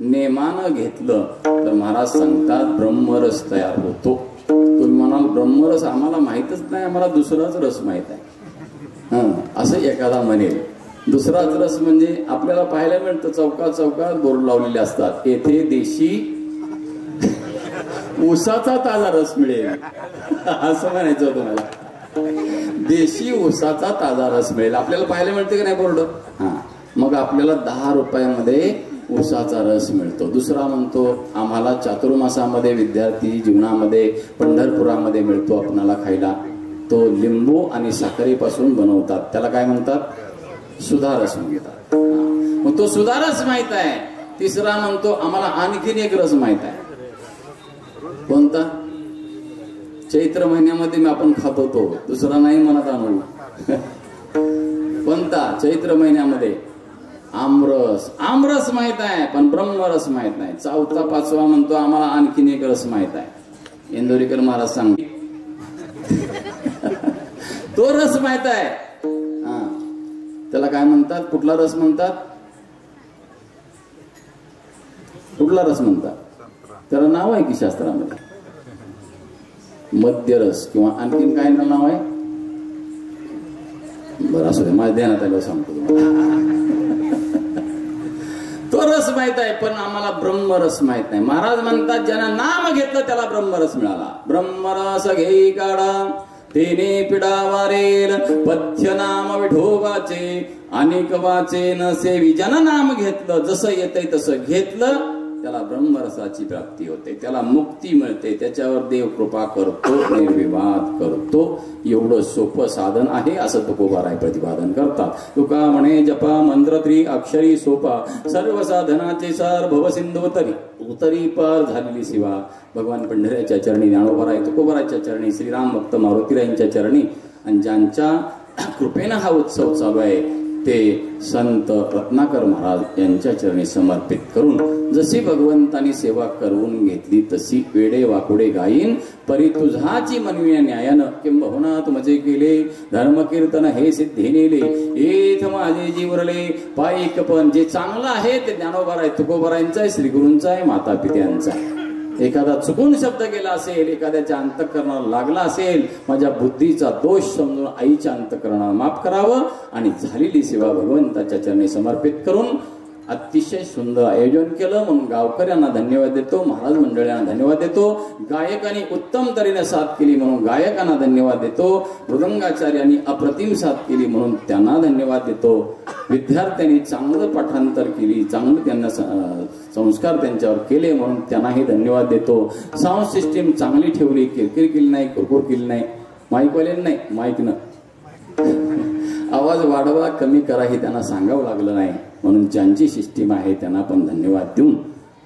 नेमानं घेतलं तर महाराज सांगतात ब्रह्मरस तयार होतो. तुम्ही म्हणाल ब्रह्मरस आम्हाला माहितच नाही, आम्हाला दुसराच रस माहित आहे. असं एखादा म्हणेल. दुसराच रस म्हणजे आपल्याला पाहायला मिळतं चौकात बोर्ड लावलेले असतात. येथे देशी ऊसाचा ताजा रस मिळेल असं म्हणायचं तुम्हाला. देशी ऊसाचा ताजा रस मिळेल आपल्याला पाहायला मिळते का नाही बोर्ड? मग आपल्याला 10 रुपयामध्ये ऊसाचा रस मिळतो. दुसरा म्हणतो आम्हाला चातुर्मासामध्ये विद्यार्थी जीवनामध्ये पंढरपुरामध्ये मिळतो आपणाला खायला. तो लिंबू आणि साखरेपासून बनवतात. त्याला काय म्हणतात? सुधारस म्हणतात. मग तो सुधारस माहित आहे. तिसरा म्हणतो आम्हाला आणखीन एक रस माहित आहे. कोणता? चैत्र महिन्यामध्ये आपण खातो तो. दुसरा नाही म्हणत आणू. कोणता? चैत्र महिन्यामध्ये आमरस. आमरस माहित आहे पण ब्रह्मरस माहित नाही. 4था 5वा म्हणतो आम्हाला आणखीन एक रस माहित आहे. इंदोरीकर महाराज सांगते तो रस माहित आहे. त्याला काय म्हणतात? कुठला रस म्हणतात? कुठला रस म्हणतात? त्याला नाव आहे की शास्त्रामध्ये? मध्यरस किंवा आणखीन काय नाव आहे? बरं असू दे, माझ्या ध्यानात आलं सांगतो तुम्हाला. तो रस माहित आहे, पण आम्हाला ब्रह्मरस माहित नाही. महाराज म्हणतात ज्यानं नाम घेतलं त्याला ब्रह्मरस मिळाला. ब्रह्मरस घेई काढा तेने पिडा वारेल, पथ्य नाम विठोबाचे अनेक वाचे नसे. ज्यानं नाम घेतलं, जसं येतंय तसं घेतलं, त्याला ब्रह्मरसाची प्राप्ती होते, त्याला मुक्ती मिळते, त्याच्यावर देव कृपा करतो, निर्विवाद करतो. एवढं सोपं साधन आहे असं तुकोबाराय प्रतिपादन करतात. तुका म्हणे जपा मंत्र त्रि अक्षरी सोपा, सर्व साधनाचे सार भवसिंधू उतरी पार झालेली शिवा. भगवान पंढऱ्याच्या चरणी ज्ञानोबाराय तुकोबाराच्या चरणी श्रीराम भक्त मारुतीरायांच्या चरणी आणि ज्यांच्या कृपेनं हा उत्सव चालू आहे ते संत रत्नाकर महाराज यांच्या चरणी समर्पित करून जशी भगवंतानी सेवा करून घेतली तशी वेडे वाकुडे गायीन परी तुझाची मनवी न्यायानं किंबहुना तू मजे केले धर्म कीर्तन हे सिद्धी नेले एथ माझे जीवरले पायिक. पण जे चांगलं आहे ते ज्ञानोबाराय तुकोबारायांचं आहे, श्रीगुरूंचं आहे, माता पित्यांचं आहे. एखादा चुकून शब्द गेला असेल, एखाद्याच्या अंतःकरणाला लागला असेल, माझ्या बुद्धीचा दोष समजून आईच्या अंतःकरणाला माफ करावं आणि झालेली सेवा भगवंताच्या चरणी समर्पित करून अतिशय सुंदर आयोजन केलं म्हणून गावकऱ्यांना धन्यवाद देतो, महाराज मंडळांना धन्यवाद देतो. गायकांनी उत्तम तऱ्हेने साथ केली म्हणून गायकांना धन्यवाद देतो. मृदंगाचार्यांनी अप्रतिम साथ केली म्हणून त्यांना धन्यवाद देतो. विद्यार्थ्यांनी चांगलं पाठांतर केली, चांगलं त्यांना संस्कार त्यांच्यावर केले म्हणून त्यांनाही धन्यवाद देतो. साऊंड सिस्टीम चांगली ठेवली, किरकिर केली नाही, कुरकुर केली नाही, माईकवाल्यांनी नाही, माईकनं आवाज वाढवा कमी करा हे त्यांना सांगावं लागलं नाही म्हणून ज्यांची सिस्टीम आहे त्यांना पण धन्यवाद देऊन,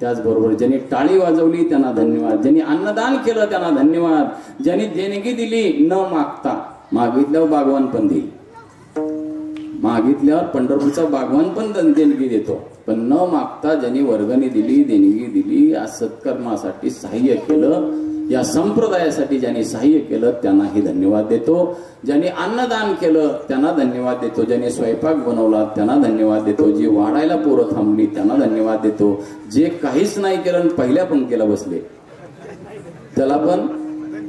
त्याचबरोबर ज्यांनी टाळी वाजवली त्यांना धन्यवाद, ज्यांनी अन्नदान केलं त्यांना धन्यवाद, ज्यांनी देणगी दिली न मागता, मागितल्यावर बागवान पण देईल, मागितल्यावर पंढरपूरचा बागवान पण देणगी देतो, पण न मागता ज्यांनी वर्गणी दिली, देणगी दिली, या सत्कर्मासाठी सहाय्य केलं, या संप्रदायासाठी ज्यांनी सहाय्य केलं त्यांनाही धन्यवाद देतो. ज्यांनी अन्नदान केलं त्यांना धन्यवाद देतो, ज्यांनी स्वयंपाक बनवला त्यांना धन्यवाद देतो, जी वाढायला पोरं थांबली त्यांना धन्यवाद देतो, जे काहीच नाही केलं पहिल्या पंक्तीला बसले त्याला पण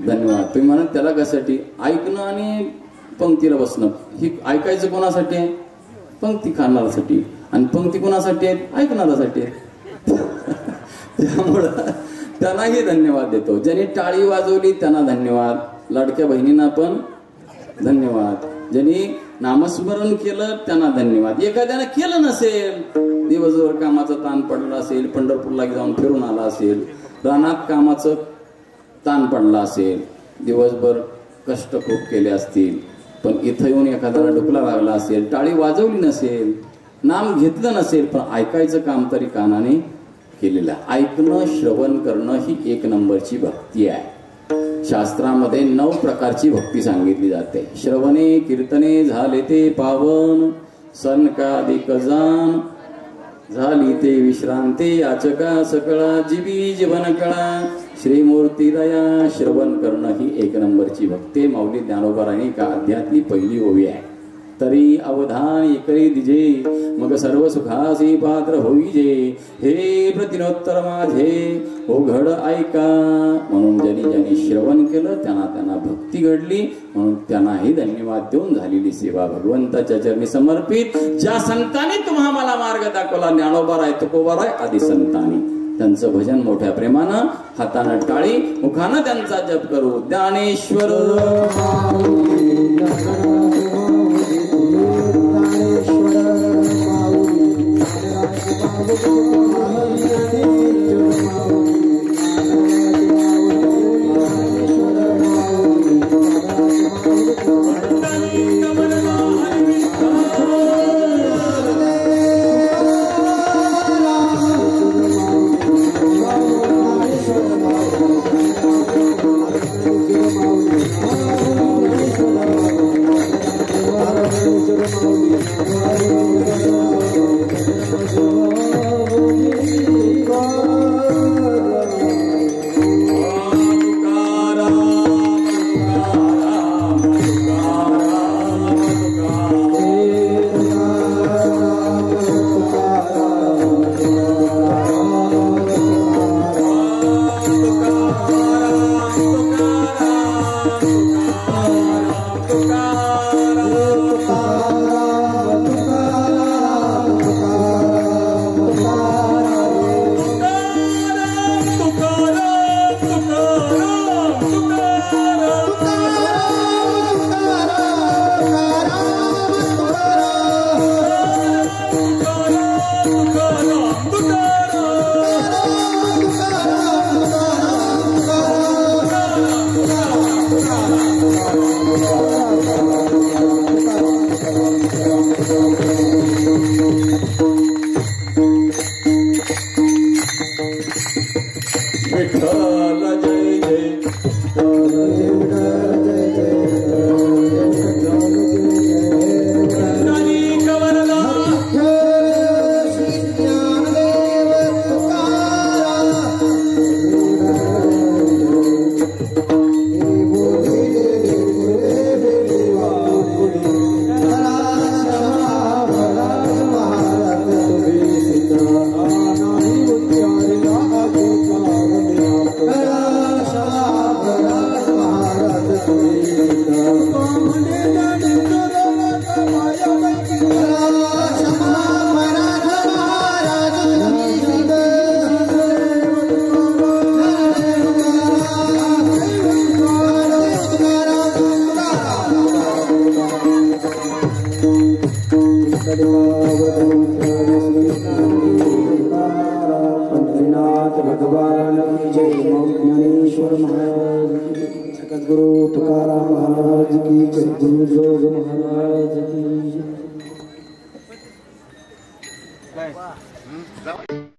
धन्यवाद. तुम्ही म्हणा त्याला कशासाठी? ऐकणं आणि पंक्तीला बसणं. ही ऐकायचं कोणासाठी आहे? पंक्ती खाणाऱ्यासाठी. आणि पंक्ती कोणासाठी आहेत? ऐकणाऱ्यासाठी आहेत. त्यामुळं त्यांनाही धन्यवाद देतो. ज्यांनी टाळी वाजवली त्यांना धन्यवाद, लाडक्या बहिणींना पण धन्यवाद, ज्यांनी नामस्मरण केलं त्यांना धन्यवाद. एखाद्यानं केलं नसेल, दिवसभर कामाचा ताण पडला असेल, पंढरपूरला जाऊन फिरून आला असेल, रानात कामाचं ताण पडला असेल, दिवसभर कष्ट खूप केले असतील, पण इथं येऊन एखाद्याला डुकला लागला असेल, टाळी वाजवली नसेल, नाम घेतलं नसेल, पण ऐकायचं काम तरी कानाने केलेलं. ऐकणं, श्रवण करणं ही एक नंबरची भक्ती आहे. शास्त्रामध्ये 9 प्रकारची भक्ती सांगितली जाते. श्रवणे कीर्तने झाले ते पावन, सनकादिक जान झाली ते विश्रांती, याचका सकळा जीवी जीवन कळा, श्रीमूर्ती दया. श्रवण करणं ही एक नंबरची भक्ती. माऊली ज्ञानोबारांनी का अध्यात्मी पहिली ओवी आहे. तरी अवधान एकरी दिजे, मग सर्व सुखासी पात्र होईजे, हे प्रतिनोत्तर माझे ओघड ऐका. म्हणून ज्यांनी श्रवण केलं त्यांना भक्ती घडली म्हणून त्यांनाही धन्यवाद देऊन झालेली सेवा भगवंताच्या चरणी समर्पित. ज्या संतांनी तुम्हा मला मार्ग दाखवला, ज्ञानोबाराय तुकोबाराय आदी संतांनी, त्यांचं भजन मोठ्या प्रेमानं, हातानं टाळी, मुखानं त्यांचा जप करू. ज्ञानेश्वर God विठ्ठल जय जय भगवान की जय। ज्ञानेश्वर महाराज की, जगद्गुरु तुकाराम महाराज की जय, गुरु जोग महाराज की जय।